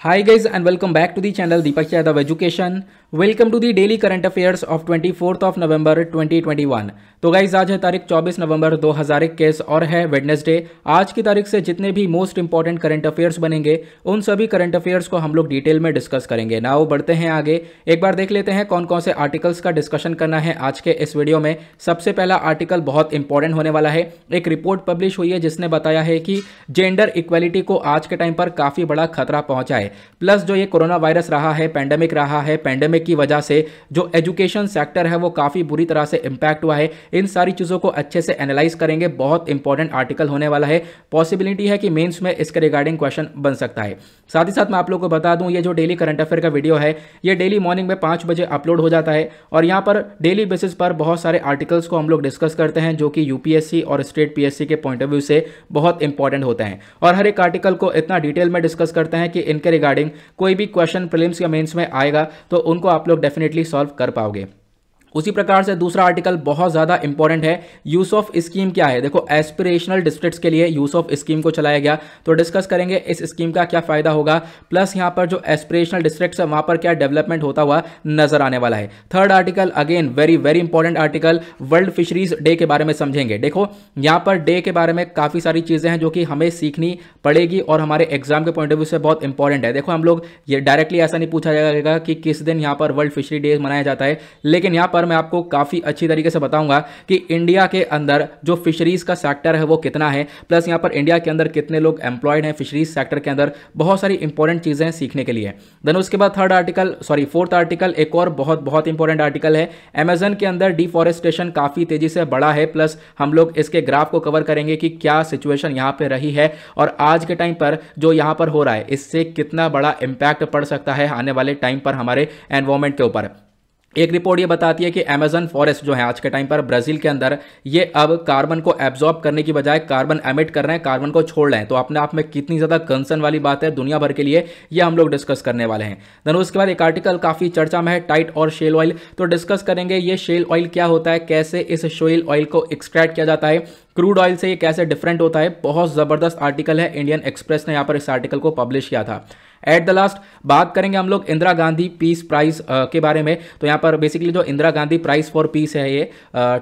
Hi guys and welcome back to the channel Deepak Yadav Education. Welcome to the daily current affairs of 24th of November 2021. तो guys आज है तारीख 24 नवंबर 2021 और है Wednesday. आज की तारीख से जितने भी मोस्ट इंपॉर्टेंट करंट अफेयर्स बनेंगे उन सभी करंट अफेयर्स को हम लोग डिटेल में डिस्कस करेंगे। नाउ बढ़ते हैं आगे, एक बार देख लेते हैं कौन कौन से आर्टिकल्स का डिस्कशन करना है आज के इस वीडियो में। सबसे पहला आर्टिकल बहुत इंपॉर्टेंट होने वाला है। एक रिपोर्ट पब्लिश हुई है जिसने बताया है कि जेंडर इक्वालिटी को आज के टाइम पर काफी बड़ा खतरा पहुंचा है। प्लस जो ये कोरोना वायरस रहा है, पैंडेमिक रहा है, पैंडेमिक की वजह से जो एजुकेशन सेक्टर है वो काफी बुरी तरह से इंपैक्ट हुआ है। इन सारी चीजों को अच्छे से एनालाइज करेंगे। बहुत इंपॉर्टेंट आर्टिकल होने वाला है। पॉसिबिलिटी है कि मेंस में इसके रिगार्डिंग क्वेश्चन बन सकता है। साथ ही साथ मैं आप लोगों को बता दूं, ये जो डेली करंट अफेयर का वीडियो है ये डेली मॉर्निंग में 5 बजे अपलोड हो जाता है और यहाँ पर डेली बेसिस पर बहुत सारे आर्टिकल्स को हम लोग डिस्कस करते हैं जो कि यूपीएससी और स्टेट पीएससी के पॉइंट ऑफ व्यू से बहुत इंपॉर्टेंट होते हैं और हर एक आर्टिकल को इतना डिटेल में डिस्कस करते हैं कि इनके रिगार्डिंग कोई भी क्वेश्चन प्रीलिम्स या मेंस में आएगा तो उनको आप लोग डेफिनेटली सॉल्व कर पाओगे। उसी प्रकार से दूसरा आर्टिकल बहुत ज़्यादा इंपॉर्टेंट है। यूज ऑफ स्कीम क्या है? देखो, एस्पिरेशनल डिस्ट्रिक्ट्स के लिए यूज ऑफ स्कीम को चलाया गया तो डिस्कस करेंगे इस स्कीम का क्या फायदा होगा, प्लस यहाँ पर जो एस्पिरेशनल डिस्ट्रिक्ट्स है वहाँ पर क्या डेवलपमेंट होता हुआ नजर आने वाला है। Third article again very very important article, world fisheries day के बारे में समझेंगे। देखो, यहाँ पर डे के बारे में काफ़ी सारी चीज़ें हैं जो कि हमें सीखनी पड़ेगी और हमारे एग्जाम के पॉइंट ऑफ व्यू से बहुत इंपॉर्टेंट है। देखो, हम लोग ये डायरेक्टली ऐसा नहीं पूछा जाएगा कि किस दिन यहाँ पर वर्ल्ड फिशरी डे मनाया जाता है, लेकिन यहाँ पर मैं आपको काफी अच्छी तरीके से बताऊंगा कि इंडिया के अंदर जो फिशरीज का सेक्टर है वो कितना है, प्लस यहां पर इंडिया के अंदर कितने लोग एम्प्लॉयड हैं फिशरीज सेक्टर के अंदर। बहुत सारी इंपॉर्टेंट चीजें सीखने के लिए। देन उसके बाद फोर्थ आर्टिकल एक और बहुत इंपॉर्टेंट आर्टिकल है। अमेज़न के अंदर डिफॉरेस्टेशन काफी तेजी से बढ़ा है, प्लस हम लोग इसके ग्राफ को कवर करेंगे कि क्या सिचुएशन यहां पे रही है और आज के टाइम पर जो यहां पर हो रहा है इससे कितना बड़ा इंपैक्ट पड़ सकता है आने वाले टाइम पर हमारे एनवायरमेंट के ऊपर। एक रिपोर्ट ये बताती है कि अमेज़न फॉरेस्ट जो है आज के टाइम पर ब्राजील के अंदर ये अब कार्बन को एब्जॉर्ब करने की बजाय कार्बन एमिट कर रहे हैं, कार्बन को छोड़ रहे हैं। तो अपने आप में कितनी ज़्यादा कंसर्न वाली बात है दुनिया भर के लिए, ये हम लोग डिस्कस करने वाले हैं। देन उसके बाद एक आर्टिकल काफ़ी चर्चा में है, टाइट और शेल ऑयल। तो डिस्कस करेंगे ये शेल ऑयल क्या होता है, कैसे इस शेल ऑयल को एक्सट्रैक्ट किया जाता है, क्रूड ऑयल से ये कैसे डिफरेंट होता है। बहुत ज़बरदस्त आर्टिकल है, इंडियन एक्सप्रेस ने यहाँ पर इस आर्टिकल को पब्लिश किया था। एट द लास्ट बात करेंगे हम लोग इंदिरा गांधी पीस प्राइज के बारे में। तो यहाँ पर बेसिकली जो Indira Gandhi prize for peace है ये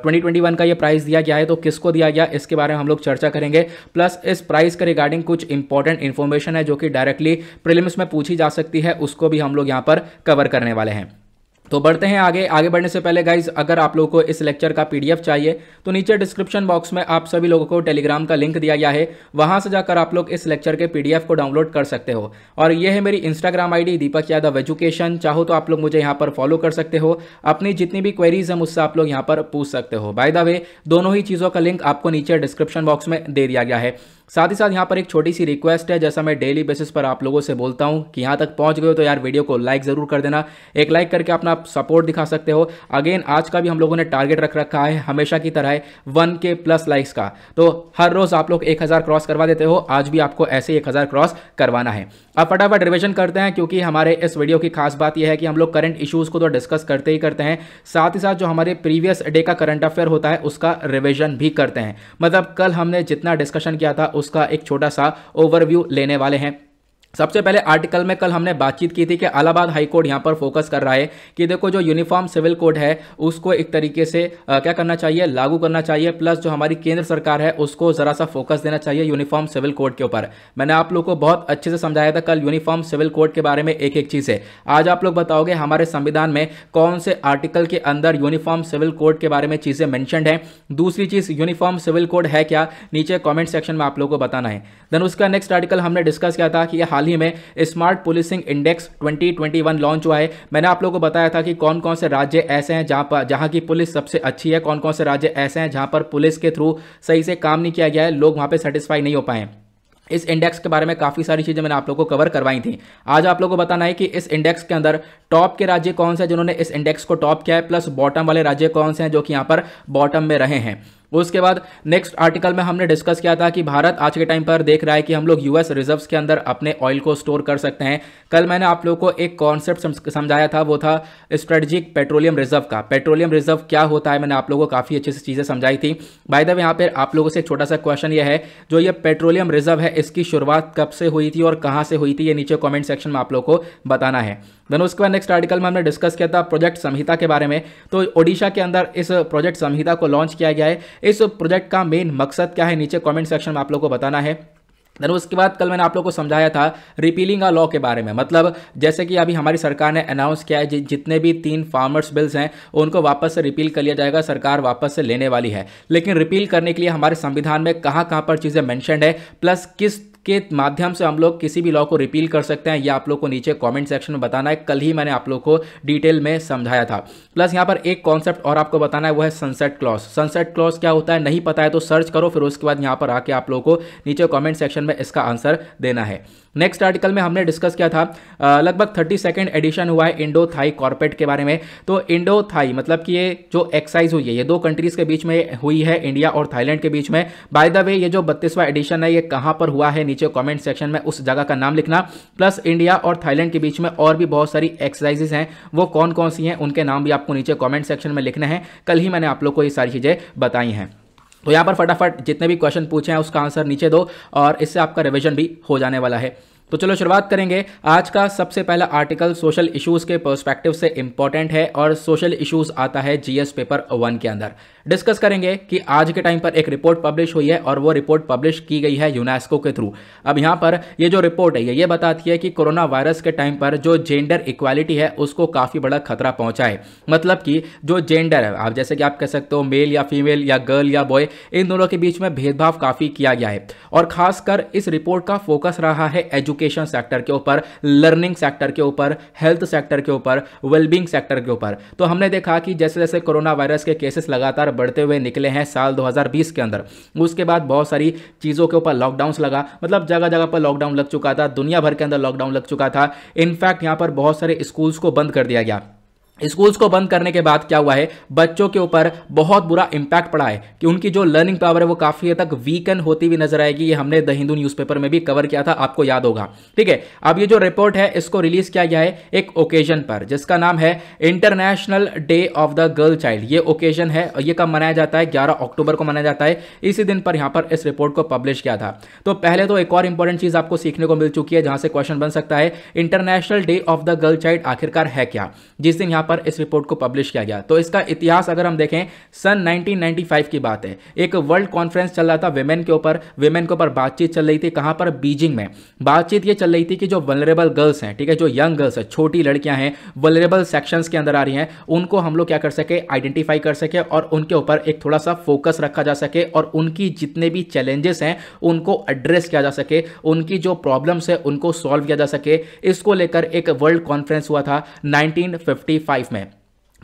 2021 का ये प्राइज दिया गया है, तो किसको दिया गया इसके बारे में हम लोग चर्चा करेंगे। प्लस इस प्राइज के रिगार्डिंग कुछ इंपॉर्टेंट इन्फॉर्मेशन है जो कि डायरेक्टली प्रीलिम्स में पूछी जा सकती है, उसको भी हम लोग यहाँ पर कवर करने वाले हैं। तो बढ़ते हैं आगे बढ़ने से पहले गाइज, अगर आप लोगों को इस लेक्चर का पीडीएफ चाहिए तो नीचे डिस्क्रिप्शन बॉक्स में आप सभी लोगों को टेलीग्राम का लिंक दिया गया है, वहां से जाकर आप लोग इस लेक्चर के पीडीएफ को डाउनलोड कर सकते हो। और ये है मेरी Instagram ID Deepak Yadav education. चाहो तो आप लोग मुझे यहाँ पर फॉलो कर सकते हो, अपनी जितनी भी क्वेरीज है मुझसे आप लोग यहाँ पर पूछ सकते हो। बाय द वे दोनों ही चीज़ों का लिंक आपको नीचे डिस्क्रिप्शन बॉक्स में दे दिया गया है। साथ ही साथ यहाँ पर एक छोटी सी रिक्वेस्ट है, जैसा मैं डेली बेसिस पर आप लोगों से बोलता हूँ कि यहाँ तक पहुँच गए हो तो यार वीडियो को लाइक ज़रूर कर देना। एक लाइक करके अपना सपोर्ट दिखा सकते हो। अगेन आज का भी हम लोगों ने टारगेट रख रखा है हमेशा की तरह 1K प्लस लाइक्स का। तो हर रोज़ आप लोग 1000 क्रॉस करवा देते हो, आज भी आपको ऐसे ही 1000 क्रॉस करवाना है। अब फटाफट रिविजन करते हैं, क्योंकि हमारे इस वीडियो की खास बात यह है कि हम लोग करंट इश्यूज़ को तो डिस्कस करते ही करते हैं, साथ ही साथ जो हमारे प्रीवियस डे का करंट अफेयर होता है उसका रिविजन भी करते हैं। मतलब कल हमने जितना डिस्कशन किया था उसका एक छोटा सा ओवरव्यू लेने वाले हैं। सबसे पहले आर्टिकल में कल हमने बातचीत की थी कि इलाहाबाद हाई कोर्ट यहाँ पर फोकस कर रहा है कि देखो जो यूनिफॉर्म सिविल कोड है उसको एक तरीके से क्या करना चाहिए, लागू करना चाहिए। प्लस जो हमारी केंद्र सरकार है उसको जरा सा फोकस देना चाहिए यूनिफॉर्म सिविल कोड के ऊपर। मैंने आप लोग को बहुत अच्छे से समझाया था कल यूनिफॉर्म सिविल कोड के बारे में, एक एक चीज़ है। आज आप लोग बताओगे हमारे संविधान में कौन से आर्टिकल के अंदर यूनिफॉर्म सिविल कोड के बारे में चीज़ें मैंशनड है। दूसरी चीज़ यूनिफॉर्म सिविल कोड है क्या, नीचे कॉमेंट सेक्शन में आप लोग को बताना है। देन उसका नेक्स्ट आर्टिकल हमने डिस्कस किया था कि हाल ही में स्मार्ट पुलिसिंग इंडेक्स 2021 लॉन्च हुआ है। मैंने आप लोगों को बताया था कि कौन कौन से राज्य ऐसे हैं जहां की पुलिस सबसे अच्छी है, कौन कौन से राज्य ऐसे हैं जहां पर पुलिस के थ्रू सही से काम नहीं किया गया है, लोग वहां पे सेटिस्फाई नहीं हो पाए। इस इंडेक्स के बारे में काफ़ी सारी चीज़ें मैंने आप लोगों को कवर करवाई थी। आज आप लोगों को बताना है कि इस इंडेक्स के अंदर टॉप के राज्य कौन से हैं जिन्होंने इस इंडेक्स को टॉप किया है, प्लस बॉटम वाले राज्य कौन से हैं जो कि यहाँ पर बॉटम में रहे हैं। उसके बाद नेक्स्ट आर्टिकल में हमने डिस्कस किया था कि भारत आज के टाइम पर देख रहा है कि हम लोग यूएस रिजर्व्स के अंदर अपने ऑयल को स्टोर कर सकते हैं। कल मैंने आप लोगों को एक कॉन्सेप्ट समझाया था, वो था स्ट्रेटेजिक पेट्रोलियम रिजर्व का। पेट्रोलियम रिजर्व क्या होता है, मैंने आप लोगों को काफ़ी अच्छे से चीज़ें समझाई थी। बाय द वे यहाँ पर आप लोगों से एक छोटा सा क्वेश्चन ये है, जो ये पेट्रोलियम रिजर्व है इसकी शुरुआत कब से हुई थी और कहाँ से हुई थी, ये नीचे कॉमेंट सेक्शन में आप लोगों को बताना है। देन उसके बाद नेक्स्ट आर्टिकल में हमने डिस्कस किया था प्रोजेक्ट संहिता के बारे में। तो ओडिशा के अंदर इस प्रोजेक्ट संहिता को लॉन्च किया गया है। इस प्रोजेक्ट का मेन मकसद क्या है, नीचे कमेंट सेक्शन में आप लोगों को बताना है। देन उसके बाद कल मैंने आप लोगों को समझाया था रिपीलिंग अ लॉ के बारे में। मतलब जैसे कि अभी हमारी सरकार ने अनाउंस किया है जितने भी 3 फार्मर्स बिल्स हैं उनको वापस से रिपील कर लिया जाएगा, सरकार वापस से लेने वाली है। लेकिन रिपील करने के लिए हमारे संविधान में कहाँ कहाँ पर चीज़ें मेंशन्ड है, प्लस किस के माध्यम से हम लोग किसी भी लॉ को रिपील कर सकते हैं, ये आप लोग को नीचे कमेंट सेक्शन में बताना है। कल ही मैंने आप लोग को डिटेल में समझाया था। प्लस यहाँ पर एक कॉन्सेप्ट और आपको बताना है, वो है सनसेट क्लॉज। सनसेट क्लॉज क्या होता है नहीं पता है तो सर्च करो, फिर उसके बाद यहाँ पर आके आप लोगों को नीचे कमेंट सेक्शन में इसका आंसर देना है। नेक्स्ट आर्टिकल में हमने डिस्कस किया था लगभग 32nd एडिशन हुआ है इंडो थाई कॉर्पेट के बारे में। तो इंडो थाई मतलब कि ये जो एक्सरसाइज हुई है ये 2 कंट्रीज के बीच में हुई है, इंडिया और थाईलैंड के बीच में। बाय द वे ये जो 32वां एडिशन है ये कहाँ पर हुआ है, नीचे कमेंट सेक्शन में उस जगह का नाम लिखना। प्लस इंडिया और थाईलैंड के बीच में और भी बहुत सारी एक्सरसाइजेज हैं, वो कौन कौन सी हैं उनके नाम भी आपको नीचे कमेंट सेक्शन में लिखने हैं। कल ही मैंने आप लोग को ये सारी चीज़ें बताई हैं। तो यहाँ पर फटाफट जितने भी क्वेश्चन पूछे हैं उसका आंसर नीचे दो और इससे आपका रिवीजन भी हो जाने वाला है। तो चलो शुरुआत करेंगे। आज का सबसे पहला आर्टिकल सोशल इश्यूज के पर्सपेक्टिव से इंपॉर्टेंट है और सोशल इश्यूज आता है जीएस पेपर 1 के अंदर। डिस्कस करेंगे कि आज के टाइम पर एक रिपोर्ट पब्लिश हुई है और वो रिपोर्ट पब्लिश की गई है यूनेस्को के थ्रू। अब यहाँ पर ये जो रिपोर्ट है ये बताती है कि कोरोना वायरस के टाइम पर जो जेंडर इक्वालिटी है उसको काफ़ी बड़ा खतरा पहुंचा है। मतलब कि जो जेंडर है, आप जैसे कि आप कह सकते हो मेल या फीमेल या गर्ल या बॉय, इन दोनों के बीच में भेदभाव काफ़ी किया गया है। और खासकर इस रिपोर्ट का फोकस रहा है एजुकेशन सेक्टर के ऊपर, लर्निंग सेक्टर के ऊपर, हेल्थ सेक्टर के ऊपर, वेलबींग सेक्टर के ऊपर। तो हमने देखा कि जैसे जैसे कोरोना वायरस के केसेस लगातार बढ़ते हुए निकले हैं साल 2020 के अंदर, उसके बाद बहुत सारी चीज़ों के ऊपर लॉकडाउन लगा। मतलब जगह जगह पर लॉकडाउन लग चुका था, दुनिया भर के अंदर लॉकडाउन लग चुका था। इनफैक्ट यहाँ पर बहुत सारे स्कूल्स को बंद कर दिया गया। स्कूल्स को बंद करने के बाद क्या हुआ है, बच्चों के ऊपर बहुत बुरा इंपैक्ट पड़ा है कि उनकी जो लर्निंग पावर है वो काफ़ी हद तक वीकन होती हुई नजर आएगी। ये हमने द हिंदू न्यूज़पेपर में भी कवर किया था, आपको याद होगा। ठीक है, अब ये जो रिपोर्ट है इसको रिलीज किया गया है एक ओकेजन पर जिसका नाम है international day of the girl child. ये ओकेजन है और ये कब मनाया जाता है, 11 अक्टूबर को मनाया जाता है। इसी दिन पर यहाँ पर इस रिपोर्ट को पब्लिश किया था। तो पहले तो एक और इंपॉर्टेंट चीज आपको सीखने को मिल चुकी है जहां से क्वेश्चन बन सकता है, international day of the girl child आखिरकार है क्या, जिस दिन यहाँ पर इस रिपोर्ट को पब्लिश किया गया। तो इसका इतिहास अगर हम देखें सन 1995 की बात है। एक वर्ल्ड कॉन्फ्रेंस चल रहा था विमेन के ऊपर बातचीत चल रही थी। कहां पर, बीजिंग में। बातचीत ये चल रही थी कि जो वल्नरेबल गर्ल्स हैं, ठीक है, जो यंग गर्ल्स है, छोटी लड़कियां हैं, वल्नरेबल सेक्शंस के अंदर आ रही हैं, उनको हम लोग क्या कर सके, आइडेंटिफाई कर सके और उनके ऊपर एक थोड़ा सा फोकस रखा जा सके और उनकी जितने भी चैलेंजेस हैं उनको एड्रेस किया जा सके, उनकी जो प्रॉब्लम्स है उनको सॉल्व किया जा सके। इसको लेकर एक वर्ल्ड कॉन्फ्रेंस हुआ था 1955 में।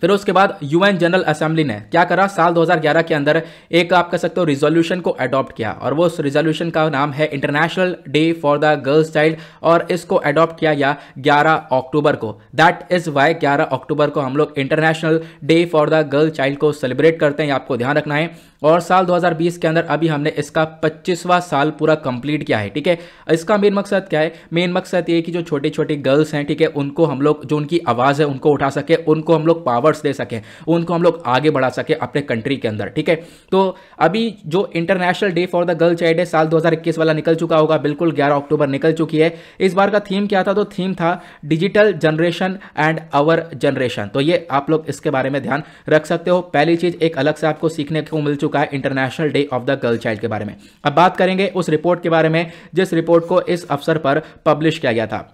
फिर उसके बाद यूएन जनरल असेंबली ने क्या करा, साल 2011 के अंदर एक आप कह सकते हो रिजोल्यूशन को अडॉप्ट किया और वो उस रिजोल्यूशन का नाम है international day for the girls child और इसको अडॉप्ट किया गया 11 अक्टूबर को। दैट इज वाई 11 अक्टूबर को हम लोग international day for the girl child को सेलिब्रेट करते हैं, आपको ध्यान रखना है। और साल 2020 के अंदर अभी हमने इसका 25वां साल पूरा कंप्लीट किया है। ठीक है, इसका मेन मकसद क्या है, मेन मकसद ये कि जो छोटी छोटी गर्ल्स हैं, ठीक है, उनको हम लोग जो उनकी आवाज़ है उनको उठा सके, उनको हम लोग पावर्स दे सके, उनको हम लोग आगे बढ़ा सके अपने कंट्री के अंदर। ठीक है, तो अभी जो international day for the girl child है साल 2021 वाला निकल चुका होगा, बिल्कुल 11 अक्टूबर निकल चुकी है। इस बार का थीम क्या था, तो थीम था digital generation and our generation. तो ये आप लोग इसके बारे में ध्यान रख सकते हो। पहली चीज एक अलग से आपको सीखने को मिल चुका है international day of the girl child के बारे में। अब बात करेंगे उस रिपोर्ट के बारे में जिस रिपोर्ट को इस अवसर पर पब्लिश किया गया था।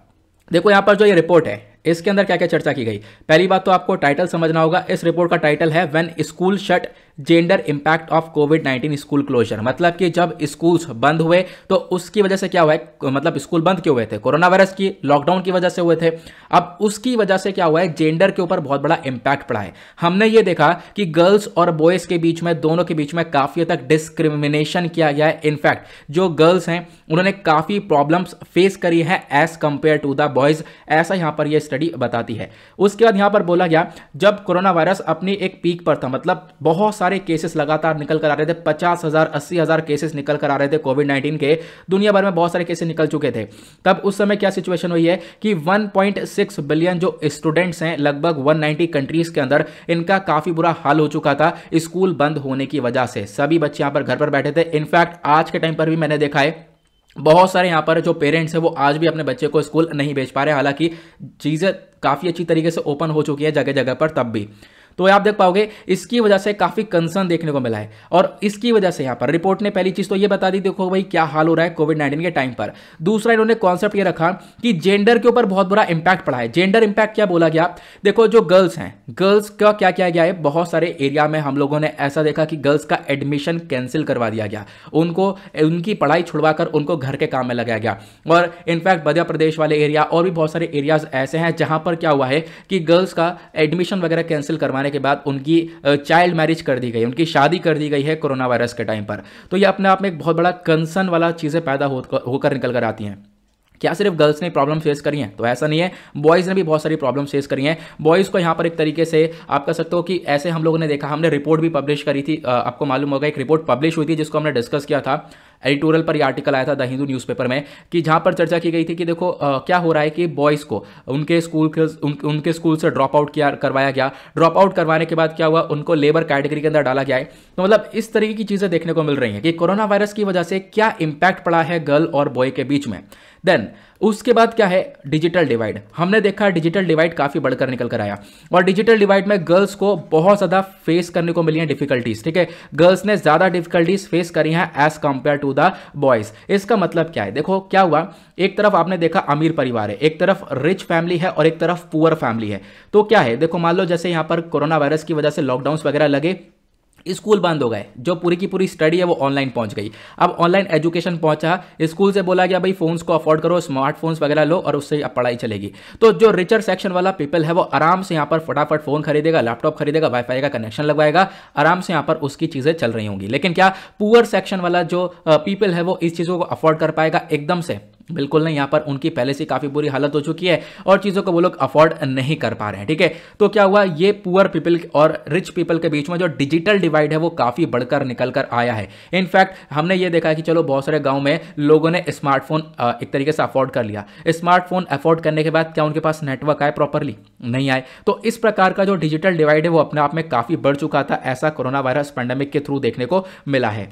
देखो यहां पर जो ये रिपोर्ट है इसके अंदर क्या क्या चर्चा की गई। पहली बात तो आपको टाइटल समझना होगा। इस रिपोर्ट का टाइटल है when school shut gender impact of कोविड-19 स्कूल क्लोजर। मतलब कि जब स्कूल्स बंद हुए तो उसकी वजह से क्या हुआ है, मतलब स्कूल बंद क्यों हुए थे, कोरोना वायरस की लॉकडाउन की वजह से हुए थे। अब उसकी वजह से क्या हुआ है, जेंडर के ऊपर बहुत बड़ा इंपैक्ट पड़ा है। हमने ये देखा कि गर्ल्स और बॉयज के बीच में, दोनों के बीच में काफी हद तक डिस्क्रिमिनेशन किया गया है। इनफैक्ट जो गर्ल्स हैं उन्होंने काफी प्रॉब्लम्स फेस करी है as compare to the boys. ऐसा यहां पर यह स्टडी बताती है। उसके बाद यहाँ पर बोला गया जब कोरोना वायरस अपनी एक पीक पर था, मतलब बहुत सारे केसेस लगातार निकल कर आ रहे थे, 50,000 80,000 केसेस निकल कर आ रहे थे कोविड-19 के, दुनिया भर में बहुत सारे केसेस निकल चुके थे। तब उस समय क्या सिचुएशन हुई है कि 1.6 बिलियन जो स्टूडेंट्स हैं लगभग 190 कंट्रीज के अंदर, इनका काफी बुरा हाल हो चुका था स्कूल बंद होने की वजह से। सभी बच्चे यहां पर घर पर बैठे थे। इनफैक्ट आज के टाइम पर भी मैंने देखा है बहुत सारे यहाँ पर जो पेरेंट्स हैं वो आज भी अपने बच्चे को स्कूल नहीं भेज पा रहे, हालांकि चीज़ें काफ़ी अच्छी तरीके से ओपन हो चुकी है जगह जगह पर तब भी। तो आप देख पाओगे इसकी वजह से काफ़ी कंसर्न देखने को मिला है, और इसकी वजह से यहाँ पर रिपोर्ट ने पहली चीज़ तो ये बता दी, देखो भाई क्या हाल हो रहा है कोविड-19 के टाइम पर। दूसरा इन्होंने कॉन्सेप्ट ये रखा कि जेंडर के ऊपर बहुत बुरा इंपैक्ट पड़ा है। जेंडर इंपैक्ट क्या बोला गया, देखो जो गर्ल्स हैं, गर्ल्स का क्या किया गया है, बहुत सारे एरिया में हम लोगों ने ऐसा देखा कि गर्ल्स का एडमिशन कैंसिल करवा दिया गया, उनको उनकी पढ़ाई छुड़वाकर उनको घर के काम में लगाया गया। और इनफैक्ट मध्य प्रदेश वाले एरिया और भी बहुत सारे एरियाज ऐसे हैं जहां पर क्या हुआ है कि गर्ल्स का एडमिशन वगैरह कैंसिल करवाने के बाद उनकी चाइल्ड मैरिज कर दी गई, उनकी शादी कर दी गई है कोरोना वायरस के टाइम पर। तो ये अपने आप में एक बहुत बड़ा कंसर्न वाला चीज़ें पैदा होकर निकल कर आती हैं। क्या सिर्फ गर्ल्स ने प्रॉब्लम फेस करी हैं, तो ऐसा नहीं है, बॉयज़ ने भी बहुत सारी प्रॉब्लम फेस करी हैं। बॉयज़ को यहाँ पर एक तरीके से आप कह सकते हो कि ऐसे हम लोगों ने देखा, हमने रिपोर्ट भी पब्लिश करी थी, आपको मालूम होगा एक रिपोर्ट पब्लिश हुई थी जिसको हमने डिस्कस किया था, एडिटोरियल पर ये आर्टिकल आया था द हिंदू न्यूज़पेपर में, कि जहाँ पर चर्चा की गई थी कि देखो क्या हो रहा है कि बॉयज़ को उनके स्कूल से ड्रॉप आउट करवाया गया। ड्रॉप आउट करवाने के बाद क्या हुआ, उनको लेबर कैटेगरी के अंदर डाला गया है। तो मतलब इस तरीके की चीज़ें देखने को मिल रही हैं कि कोरोना वायरस की वजह से क्या इंपैक्ट पड़ा है गर्ल और बॉय के बीच में। देन उसके बाद क्या है, डिजिटल डिवाइड। हमने देखा डिजिटल डिवाइड काफ़ी बढ़कर निकल कर आया, और डिजिटल डिवाइड में गर्ल्स को बहुत ज़्यादा फेस करने को मिली हैं डिफिकल्टीज। ठीक है, गर्ल्स ने ज़्यादा डिफिकल्टीज फेस करी हैं as compare to the boys. इसका मतलब क्या है, देखो क्या हुआ, एक तरफ आपने देखा अमीर परिवार है, एक तरफ रिच फैमिली है और एक तरफ पुअर फैमिली है। तो क्या है, देखो मान लो जैसे यहाँ पर कोरोना वायरस की वजह से लॉकडाउन्स वगैरह लगे, स्कूल बंद हो गए, जो पूरी की पूरी स्टडी है वो ऑनलाइन पहुंच गई। अब ऑनलाइन एजुकेशन पहुंचा, स्कूल से बोला गया भाई फोन्स को अफोर्ड करो, स्मार्टफोन्स वगैरह लो और उससे अब पढ़ाई चलेगी। तो जो रिचर सेक्शन वाला पीपल है वो आराम से यहाँ पर फटाफट फोन खरीदेगा, लैपटॉप खरीदेगा, वाईफाई का कनेक्शन लगवाएगा, आराम से यहाँ पर उसकी चीज़ें चल रही होंगी। लेकिन क्या पुअर सेक्शन वाला जो पीपल है वो इस चीज़ों को अफोर्ड कर पाएगा? एकदम से बिल्कुल नहीं। यहाँ पर उनकी पहले से काफ़ी बुरी हालत हो चुकी है और चीज़ों को वो लोग अफोर्ड नहीं कर पा रहे हैं। ठीक है, तो क्या हुआ, ये पुअर पीपल और रिच पीपल के बीच में जो डिजिटल डिवाइड है वो काफ़ी बढ़कर निकल कर आया है। इनफैक्ट हमने ये देखा है कि चलो बहुत सारे गांव में लोगों ने स्मार्टफोन एक तरीके से अफोर्ड कर लिया। स्मार्टफोन अफोर्ड करने के बाद क्या उनके पास नेटवर्क आए प्रॉपरली? नहीं आए। तो इस प्रकार का जो डिजिटल डिवाइड है वो अपने आप में काफ़ी बढ़ चुका था, ऐसा कोरोना वायरस पैंडेमिक के थ्रू देखने को मिला है।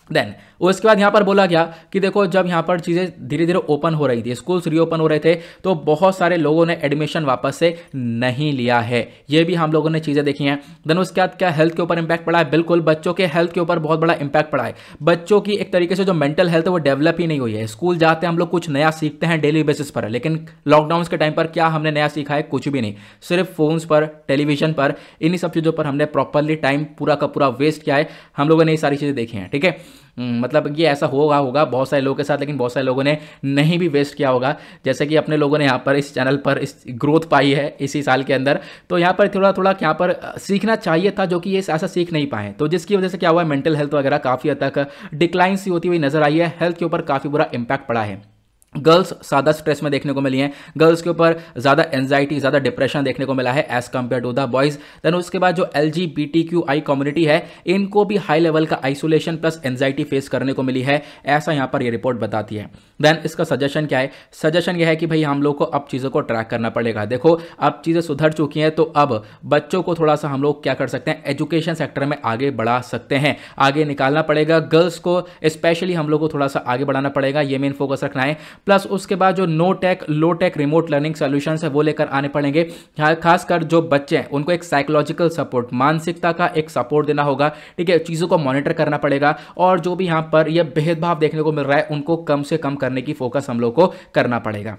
देन उसके बाद यहाँ पर बोला गया कि देखो जब यहाँ पर चीज़ें धीरे धीरे ओपन हो रही थी, स्कूल्स रीओपन हो रहे थे, तो बहुत सारे लोगों ने एडमिशन वापस से नहीं लिया है। ये भी हम लोगों ने चीज़ें देखी हैं। देन उसके बाद क्या हेल्थ के ऊपर इंपैक्ट पड़ा है? बिल्कुल, बच्चों के हेल्थ के ऊपर बहुत बड़ा इंपैक्ट पड़ा है। बच्चों की एक तरीके से जो मेंटल हेल्थ है वो डेवलप ही नहीं हुई है। स्कूल जाते हैं हम लोग, कुछ नया सीखते हैं डेली बेसिस पर, लेकिन लॉकडाउन के टाइम पर क्या हमने नया सीखा है? कुछ भी नहीं। सिर्फ फोन्स पर, टेलीविजन पर, इन्हीं सब चीज़ों पर हमने प्रॉपरली टाइम पूरा का पूरा वेस्ट किया है। हम लोगों ने ये सारी चीज़ें देखी हैं। ठीक है, मतलब ये ऐसा होगा बहुत सारे लोगों के साथ, लेकिन बहुत सारे लोगों ने नहीं भी वेस्ट किया होगा। जैसे कि अपने लोगों ने यहाँ पर इस चैनल पर इस ग्रोथ पाई है इसी साल के अंदर, तो यहाँ पर थोड़ा थोड़ा यहाँ पर सीखना चाहिए था, जो कि ये ऐसा सीख नहीं पाए। तो जिसकी वजह से क्या हुआ है, मेंटल हेल्थ वगैरह काफ़ी हद तक डिक्लाइन सी होती हुई नजर आई है। हेल्थ के ऊपर काफ़ी बुरा इंपैक्ट पड़ा है। गर्ल्स ज़्यादा स्ट्रेस में देखने को मिली हैं, गर्ल्स के ऊपर ज़्यादा एंजाइटी, ज़्यादा डिप्रेशन देखने को मिला है as compare to the boys. Then उसके बाद जो LGBTQI कम्युनिटी है, इनको भी हाई लेवल का आइसोलेशन प्लस एंजाइटी फेस करने को मिली है, ऐसा यहाँ पर ये रिपोर्ट बताती है। देन इसका सजेशन क्या है? सजेशन यह है कि भाई हम लोग को अब चीज़ों को ट्रैक करना पड़ेगा। देखो अब चीज़ें सुधर चुकी हैं, तो अब बच्चों को थोड़ा सा हम लोग क्या कर सकते हैं, एजुकेशन सेक्टर में आगे बढ़ा सकते हैं, आगे निकालना पड़ेगा। गर्ल्स को स्पेशली हम लोग को थोड़ा सा आगे बढ़ाना पड़ेगा, ये मेन फोकस रखना है। प्लस उसके बाद जो नो टेक लो टेक रिमोट लर्निंग सॉल्यूशंस है वो लेकर आने पड़ेंगे। खासकर जो बच्चे हैं उनको एक साइकोलॉजिकल सपोर्ट, मानसिकता का एक सपोर्ट देना होगा। ठीक है, चीज़ों को मॉनिटर करना पड़ेगा, और जो भी यहाँ पर ये भेदभाव देखने को मिल रहा है उनको कम से कम करने की फोकस हम लोग को करना पड़ेगा।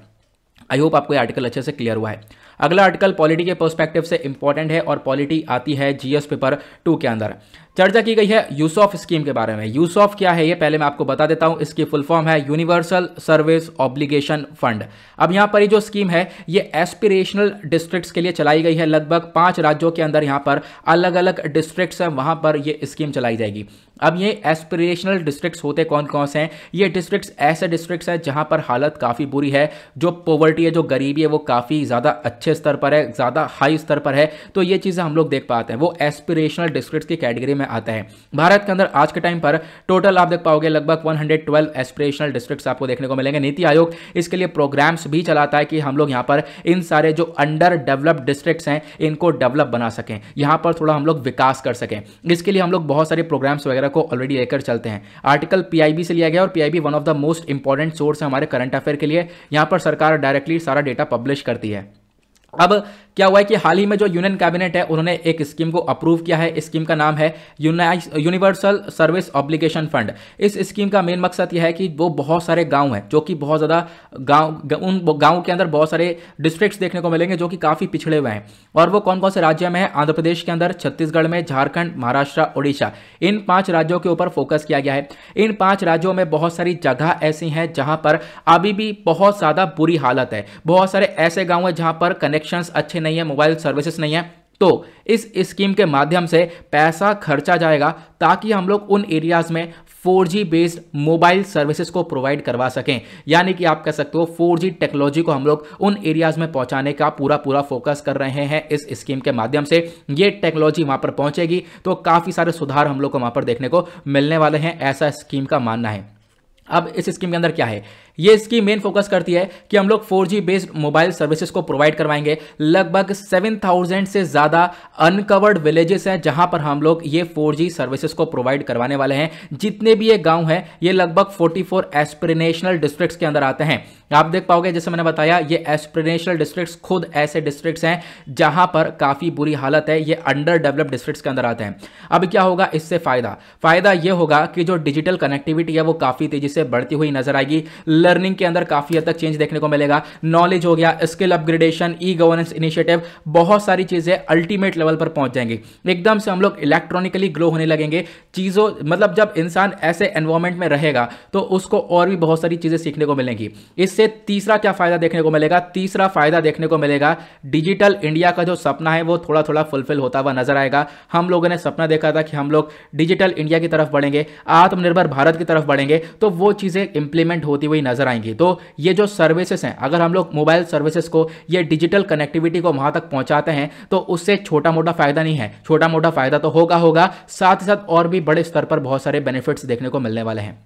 आई होप आपको ये आर्टिकल अच्छे से क्लियर हुआ है। अगला आर्टिकल पॉलिटी के पर्सपेक्टिव से इंपॉर्टेंट है, और पॉलिटी आती है GS पेपर 2 के अंदर। चर्चा की गई है यूसॉफ स्कीम के बारे में। यूसॉफ क्या है ये पहले मैं आपको बता देता हूं। इसकी फुल फॉर्म है यूनिवर्सल सर्विस ऑब्लिगेशन फंड। अब यहां पर ये जो स्कीम है ये एस्पिरेशनल डिस्ट्रिक्ट्स के लिए चलाई गई है। लगभग 5 राज्यों के अंदर यहां पर अलग अलग डिस्ट्रिक्ट्स हैं, वहां पर ये स्कीम चलाई जाएगी। अब ये एस्पिरेशनल डिस्ट्रिक्ट्स होते कौन कौन से हैं? ये डिस्ट्रिक्ट्स ऐसे डिस्ट्रिक्ट्स हैं जहां पर हालत काफ़ी बुरी है, जो पॉवर्टी है, जो गरीबी है वो काफ़ी ज़्यादा अच्छे स्तर पर है, ज़्यादा हाई स्तर पर है। तो ये चीज़ें हम लोग देख पाते हैं, वो एस्पिरेशनल डिस्ट्रिक्ट्स की कैटेगरी में आते हैं। भारत के अंदर आज के टाइम पर टोटल आप देख पाओगे लगभग 112 एस्पिरेशनल डिस्ट्रिक्ट्स आपको देखने को मिलेंगे। नीति आयोग इसके लिए प्रोग्राम्स भी चलाता है कि हम लोग यहाँ पर इन सारे जो अंडर डेवलप्ड डिस्ट्रिक्ट्स हैं इनको डेवलप बना सकें, यहाँ पर थोड़ा हम लोग विकास कर सकें। इसके लिए हम लोग बहुत सारे प्रोग्राम्स वगैरह को ऑलरेडी लेकर चलते हैं। आर्टिकल पीआईबी से लिया गया और PIB one of the most important source है हमारे करंट अफेयर के लिए। यहां पर सरकार डायरेक्टली सारा डेटा पब्लिश करती है। अब क्या हुआ है कि हाल ही में जो यूनियन कैबिनेट है उन्होंने एक स्कीम को अप्रूव किया है। इस स्कीम का नाम है यूनिवर्सल सर्विस ऑब्लिगेशन फंड। इस स्कीम का मेन मकसद यह है कि वो बहुत सारे गांव हैं जो कि बहुत ज़्यादा उन गांव के अंदर बहुत सारे डिस्ट्रिक्ट्स देखने को मिलेंगे जो कि काफ़ी पिछड़े हुए हैं। और वो कौन कौन से राज्य में है? आंध्र प्रदेश के अंदर, छत्तीसगढ़ में, झारखंड, महाराष्ट्र, उड़ीसा, इन 5 राज्यों के ऊपर फोकस किया गया है। इन 5 राज्यों में बहुत सारी जगह ऐसी हैं जहां पर अभी भी बहुत ज़्यादा बुरी हालत है। बहुत सारे ऐसे गाँव हैं जहां पर कनेक्शंस अच्छे नहीं है, मोबाइल सर्विसेज नहीं है। तो इस स्कीम के माध्यम से पैसा खर्चा जाएगा ताकि हम लोग उन एरियाज में 4G बेस्ड मोबाइल सर्विसेज को प्रोवाइड करवा सकें। यानी कि आप कह सकते हो 4G टेक्नोलॉजी को हम लोग उन एरियाज में पहुंचाने का पूरा फोकस कर रहे हैं इस स्कीम के माध्यम से। ये टेक्नोलॉजी वहां पर पहुंचेगी तो काफी सारे सुधार हम लोग को वहां पर देखने को मिलने वाले हैं, ऐसा स्कीम का मानना है। अब इस स्कीम के अंदर क्या है? ये स्कीम मेन फोकस करती है कि हम लोग 4G बेस्ड मोबाइल सर्विसेज को प्रोवाइड करवाएंगे। लगभग 7000 से ज़्यादा अनकवर्ड विलेजेस हैं जहां पर हम लोग ये 4G सर्विसेज को प्रोवाइड करवाने वाले हैं। जितने भी ये गांव हैं ये लगभग 44 एस्पिरेशनल डिस्ट्रिक्ट्स के अंदर आते हैं। आप देख पाओगे जैसे मैंने बताया ये एस्पिरेशनल डिस्ट्रिक्ट्स खुद ऐसे डिस्ट्रिक्ट्स हैं जहां पर काफ़ी बुरी हालत है। ये अंडर डेवलप्ड डिस्ट्रिक्ट्स के अंदर आते हैं। अब क्या होगा इससे फ़ायदा ये होगा कि जो डिजिटल कनेक्टिविटी है वो काफ़ी तेज़ी से बढ़ती हुई नजर आएगी। लर्निंग के अंदर काफी हद तक चेंज देखने को मिलेगा। नॉलेज हो गया, skill upgradation, e governance initiative, बहुत सारी चीजें अल्टीमेट लेवल पर पहुंच जाएंगी। एकदम से हम लोग इलेक्ट्रॉनिकली ग्लो होने लगेंगे। चीजों मतलब जब इंसान ऐसे एनवायरमेंट में रहेगा तो उसको और भी बहुत सारी चीजें सीखने को मिलेंगी। इससे तीसरा क्या फायदा देखने को मिलेगा? तीसरा फायदा देखने को मिलेगा डिजिटल इंडिया का जो सपना है वो थोड़ा थोड़ा फुलफिल होता हुआ नजर आएगा। हम लोगों ने सपना देखा था कि हम लोग डिजिटल इंडिया की तरफ बढ़ेंगे, आत्मनिर्भर भारत की तरफ बढ़ेंगे, तो वो चीजें इंप्लीमेंट होती हुई नजर आएंगी। तो ये जो सर्विसेज हैं, अगर हम लोग मोबाइल सर्विसेज को, ये डिजिटल कनेक्टिविटी को वहां तक पहुंचाते हैं तो उससे छोटा मोटा फायदा नहीं है, छोटा मोटा फायदा तो होगा, साथ ही साथ और भी बड़े स्तर पर बहुत सारे बेनिफिट्स देखने को मिलने वाले हैं।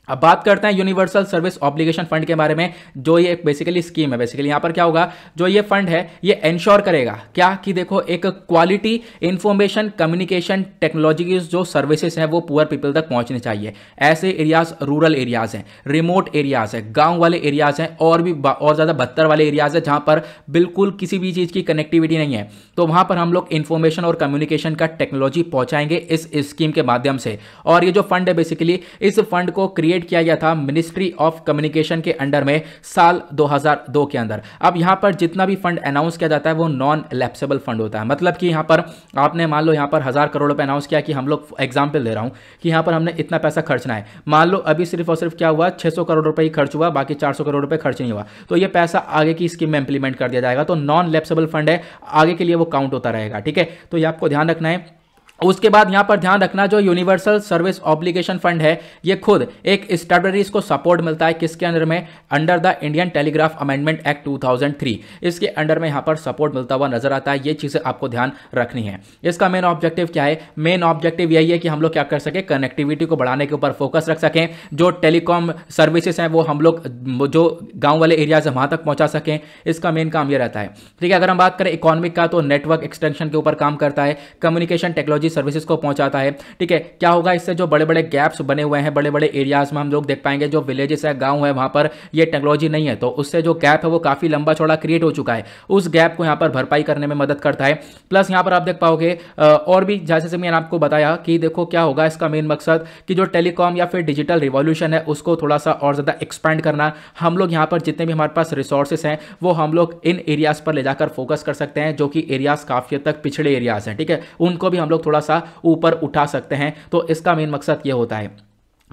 अब बात करते हैं यूनिवर्सल सर्विस ऑब्लिगेशन फंड के बारे में, जो ये बेसिकली स्कीम है। बेसिकली यहां पर क्या होगा, जो ये फंड है ये इंश्योर करेगा क्या कि देखो एक क्वालिटी इंफॉर्मेशन कम्युनिकेशन टेक्नोलॉजी की जो सर्विसेज हैं वो पुअर पीपल तक पहुंचनी चाहिए। ऐसे एरियाज, रूरल एरियाज हैं, रिमोट एरियाज हैं, गांव वाले एरियाज हैं और भी और ज्यादा बदतर वाले एरियाज हैं जहां पर बिल्कुल किसी भी चीज की कनेक्टिविटी नहीं है। तो वहां पर हम लोग इंफॉर्मेशन और कम्युनिकेशन का टेक्नोलॉजी पहुंचाएंगे इस स्कीम के माध्यम से। और ये जो फंड है बेसिकली इस फंड को क्रिएट किया गया था मिनिस्ट्री ऑफ कम्युनिकेशन के अंडर में साल 2002 के अंदर। अब यहां पर जितना भी फंड अनाउंस किया जाता है वो नॉन लैप्सेबल फंड होता है। मतलब कि यहां पर आपने मान लो यहां पर 1000 करोड़ रुपए अनाउंस किया कि हम लोग एग्जाम्पल दे रहा हूं कि यहां पर हमने इतना पैसा खर्चना है। मान लो अभी सिर्फ और सिर्फ क्या हुआ, 600 करोड़ रुपए ही खर्च हुआ, बाकी 400 करोड़ रुपए खर्च नहीं हुआ, तो ये पैसा आगे की स्कीम में इंप्लीमेंट कर दिया जाएगा। तो नॉन लैप्सेबल फंड है, आगे के लिए वो काउंट होता रहेगा। ठीक है, तो ये आपको ध्यान रखना है। उसके बाद यहां पर ध्यान रखना जो यूनिवर्सल सर्विस ऑब्लिगेशन फंड है ये खुद एक स्टैट्यूटरीज को सपोर्ट मिलता है। किसके अंडर में? Under the Indian telegraph amendment act 2003, इसके अंडर में यहां पर सपोर्ट मिलता हुआ नजर आता है। ये चीजें आपको ध्यान रखनी है। इसका मेन ऑब्जेक्टिव क्या है? मेन ऑब्जेक्टिव यही है कि हम लोग क्या कर सके, कनेक्टिविटी को बढ़ाने के ऊपर फोकस रख सकें। जो टेलीकॉम सर्विसेज हैं वो हम लोग जो गांव वाले एरियाज है वहां तक पहुंचा सकें। इसका मेन काम ये रहता है। ठीक है, अगर हम बात करें इकोनॉमिक का तो नेटवर्क एक्सटेंशन के ऊपर काम करता है, कम्युनिकेशन टेक्नोलॉजी सर्विसेज को पहुंचाता है। ठीक है, क्या होगा इससे? जो बड़े बड़े गैप्स बने हुए हैं बड़े बड़े एरियाज में हम लोग देख पाएंगे, जो विलेजेस है, गांव है, वहां पर ये टेक्नोलॉजी नहीं है, तो उससे जो गैप है वो काफी लंबा चौड़ा क्रिएट हो चुका है। उस गैप को यहां पर भरपाई करने में मदद करता है। प्लस यहां पर आप देख पाओगे और भी, जैसे मैंने आपको बताया कि देखो क्या होगा इसका मेन मकसद कि जो टेलीकॉम या फिर डिजिटल रिवॉल्यूशन है उसको थोड़ा सा और ज्यादा एक्सपेंड करना। हम लोग यहां पर जितने भी हमारे पास रिसोर्सेस हैं वो हम लोग इन एरियाज पर ले जाकर फोकस कर सकते हैं, जो कि एरियाज काफी हद तक पिछड़े एरियाज हैं। ठीक है, उनको भी हम लोग थोड़ा थोड़ा सा ऊपर उठा सकते हैं। तो इसका मेन मकसद ये होता है।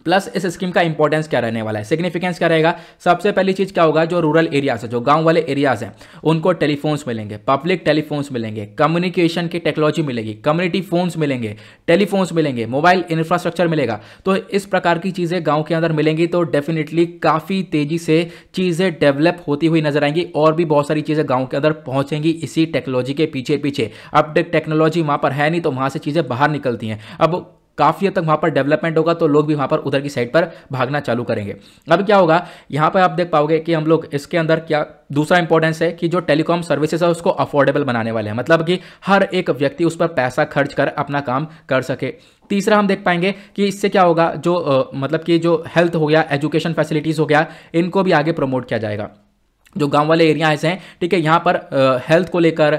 प्लस इस स्कीम का इंपॉर्टेंस क्या रहने वाला है, सिग्निफिकेंस क्या रहेगा। सबसे पहली चीज क्या होगा, जो रूरल एरियाज है, जो गांव वाले एरियाज हैं, उनको टेलीफोन्स मिलेंगे, पब्लिक टेलीफोन्स मिलेंगे, कम्युनिकेशन की टेक्नोलॉजी मिलेगी, कम्युनिटी फोन्स मिलेंगे, टेलीफोन्स मिलेंगे, मोबाइल इंफ्रास्ट्रक्चर मिलेगा। तो इस प्रकार की चीजें गांव के अंदर मिलेंगी तो डेफिनेटली काफी तेजी से चीजें डेवलप होती हुई नजर आएंगी और भी बहुत सारी चीजें गांव के अंदर पहुंचेंगी इसी टेक्नोलॉजी के पीछे पीछे। अब टेक्नोलॉजी वहां पर है नहीं तो वहां से चीजें बाहर निकलती हैं। अब काफी हद तक वहां पर डेवलपमेंट होगा तो लोग भी वहां पर उधर की साइड पर भागना चालू करेंगे। अब क्या होगा, यहां पर आप देख पाओगे कि हम लोग इसके अंदर क्या दूसरा इंपॉर्टेंस है कि जो टेलीकॉम सर्विसेज है उसको अफोर्डेबल बनाने वाले हैं, मतलब कि हर एक व्यक्ति उस पर पैसा खर्च कर अपना काम कर सके। तीसरा हम देख पाएंगे कि इससे क्या होगा, जो मतलब कि जो हेल्थ हो गया, एजुकेशन फैसिलिटीज हो गया, इनको भी आगे प्रमोट किया जाएगा। जो गांव वाले एरियाज हैं, ठीक है, यहाँ पर हेल्थ को लेकर,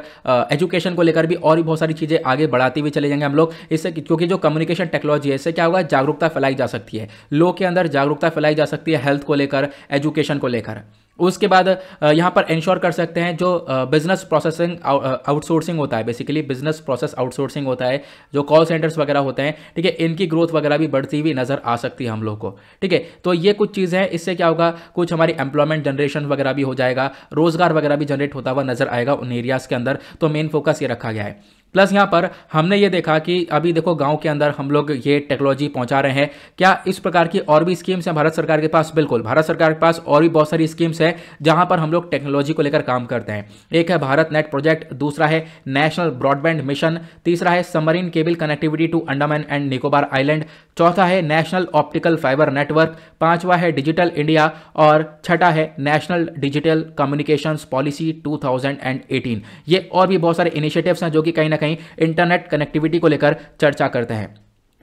एजुकेशन को लेकर भी और भी बहुत सारी चीज़ें आगे बढ़ाते हुए चले जाएंगे हम लोग इससे, क्योंकि जो कम्युनिकेशन टेक्नोलॉजी है इससे क्या होगा, जागरूकता फैलाई जा सकती है, लोग के अंदर जागरूकता फैलाई जा सकती है हेल्थ को लेकर, एजुकेशन को लेकर। उसके बाद यहाँ पर इंश्योर कर सकते हैं जो बिजनेस प्रोसेसिंग आउटसोर्सिंग होता है, बेसिकली बिजनेस प्रोसेस आउटसोर्सिंग होता है, जो कॉल सेंटर्स वगैरह होते हैं, ठीक है, इनकी ग्रोथ वगैरह भी बढ़ती हुई नजर आ सकती है हम लोग को, ठीक है। तो ये कुछ चीज़ें हैं, इससे क्या होगा, कुछ हमारी एम्प्लॉयमेंट जनरेशन वगैरह भी हो जाएगा, रोजगार वगैरह भी जनरेट होता हुआ नजर आएगा उन एरियाज के अंदर। तो मेन फोकस ये रखा गया है। प्लस यहाँ पर हमने ये देखा कि अभी देखो गांव के अंदर हम लोग ये टेक्नोलॉजी पहुंचा रहे हैं, क्या इस प्रकार की और भी स्कीम्स हैं भारत सरकार के पास? बिल्कुल, भारत सरकार के पास और भी बहुत सारी स्कीम्स हैं जहां पर हम लोग टेक्नोलॉजी को लेकर काम करते हैं। एक है भारत नेट प्रोजेक्ट, दूसरा है नेशनल ब्रॉडबैंड मिशन, तीसरा है submarine cable connectivity to Andaman and Nicobar island, चौथा है नेशनल ऑप्टिकल फाइबर नेटवर्क, पांचवा है डिजिटल इंडिया और छठा है नेशनल डिजिटल कम्युनिकेशंस पॉलिसी 2018। ये और भी बहुत सारे इनिशिएटिव्स हैं जो कि कहीं ना कहीं इंटरनेट कनेक्टिविटी को लेकर चर्चा करते हैं।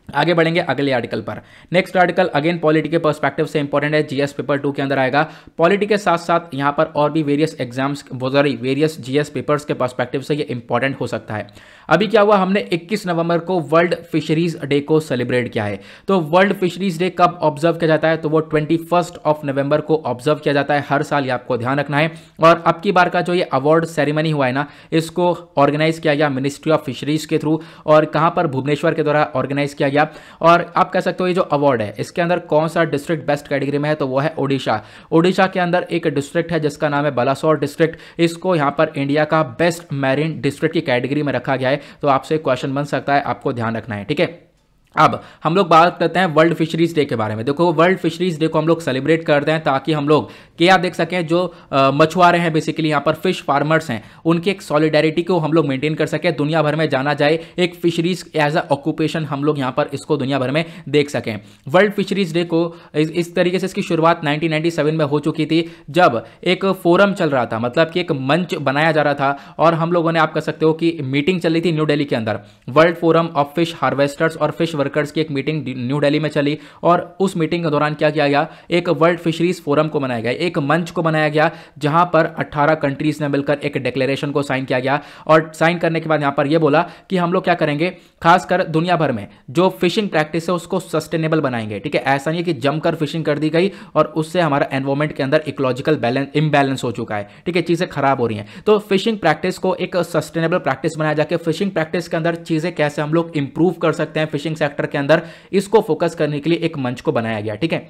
आगे बढ़ेंगे अगले आर्टिकल पर। नेक्स्ट आर्टिकल अगेन पॉलिटी के पर्सपेक्टिव से इंपॉर्टेंट है, जीएस पेपर 2 के अंदर आएगा। पॉलिटी के साथ साथ यहां पर और भी various exams, various GS papers के पर्सपेक्टिव से ये इंपॉर्टेंट हो सकता है। अभी क्या हुआ, हमने 21 नवंबर को वर्ल्ड फिशरीज डे को सेलिब्रेट किया है। तो वर्ल्ड फिशरीज डे कब ऑब्जर्व किया जाता है, तो वो 21 नवंबर को ऑब्जर्व किया जाता है हर साल, ये आपको ध्यान रखना है। और अब की बार का जो ये अवार्ड सेरेमनी हुआ है ना, इसको ऑर्गेनाइज किया गया मिनिस्ट्री ऑफ फिशरीज के थ्रू, और कहां पर, भुवनेश्वर के द्वारा ऑर्गेनाइज किया गया। और आप कह सकते हो ये जो अवार्ड है इसके अंदर कौन सा डिस्ट्रिक्ट बेस्ट कैटेगरी में है, तो वो है ओडिशा। ओडिशा के अंदर एक डिस्ट्रिक्ट है जिसका नाम है बालासोर डिस्ट्रिक्ट, इसको यहां पर इंडिया का बेस्ट मैरीन डिस्ट्रिक्ट की कैटेगरी में रखा गया है। तो आपसे क्वेश्चन बन सकता है, आपको ध्यान रखना है, ठीक है। अब हम लोग बात करते हैं वर्ल्ड फिशरीज डे के बारे में। देखो वर्ल्ड फिशरीज डे को हम लोग सेलिब्रेट करते हैं ताकि हम लोग क्या देख सकें, जो मछुआरे हैं, बेसिकली यहाँ पर फिश फार्मर्स हैं, उनकी एक सॉलिडेरिटी को हम लोग मेंटेन कर सकें, दुनिया भर में जाना जाए, एक फिशरीज एज अ ऑक्यूपेशन हम लोग यहाँ पर इसको दुनिया भर में देख सकें। वर्ल्ड फिशरीज डे को इस तरीके से इसकी शुरुआत 1997 में हो चुकी थी, जब एक फोरम चल रहा था, मतलब कि एक मंच बनाया जा रहा था, और हम लोगों ने, आप कह सकते हो कि मीटिंग चल रही थी न्यू दिल्ली के अंदर। World forum of fish harvesters और फिश वर्कर्स की एक मीटिंग न्यू दिल्ली में चली, और उस मीटिंग के दौरान क्या किया गया, एक वर्ल्ड फिशरीज फोरम को बनाया गया, एक मंच को बनाया गया, जहां पर 18 कंट्रीज ने मिलकर एक डिक्लेरेशन को साइन किया गया। और साइन करने के बाद यहां पर यह बोला कि हम लोग क्या करेंगे, खासकर दुनिया भर में जो फिशिंग प्रैक्टिस है उसको सस्टेनेबल बनाएंगे, ठीक है। ऐसा नहीं है कि जमकर फिशिंग कर दी गई और उससे हमारा एनवायरमेंट के अंदर इकोलॉजिकल बैलेंस इम्बैलेंस हो चुका है, ठीक है, चीजें खराब हो रही हैं। तो फिशिंग प्रैक्टिस को एक सस्टेनेबल प्रैक्टिस बनाया जाके फिशिंग प्रैक्टिस के अंदर चीजें कैसे हम लोग इंप्रूव कर सकते हैं फिशिंग सेक्टर के अंदर, इसको फोकस करने के लिए एक मंच को बनाया गया, ठीक है।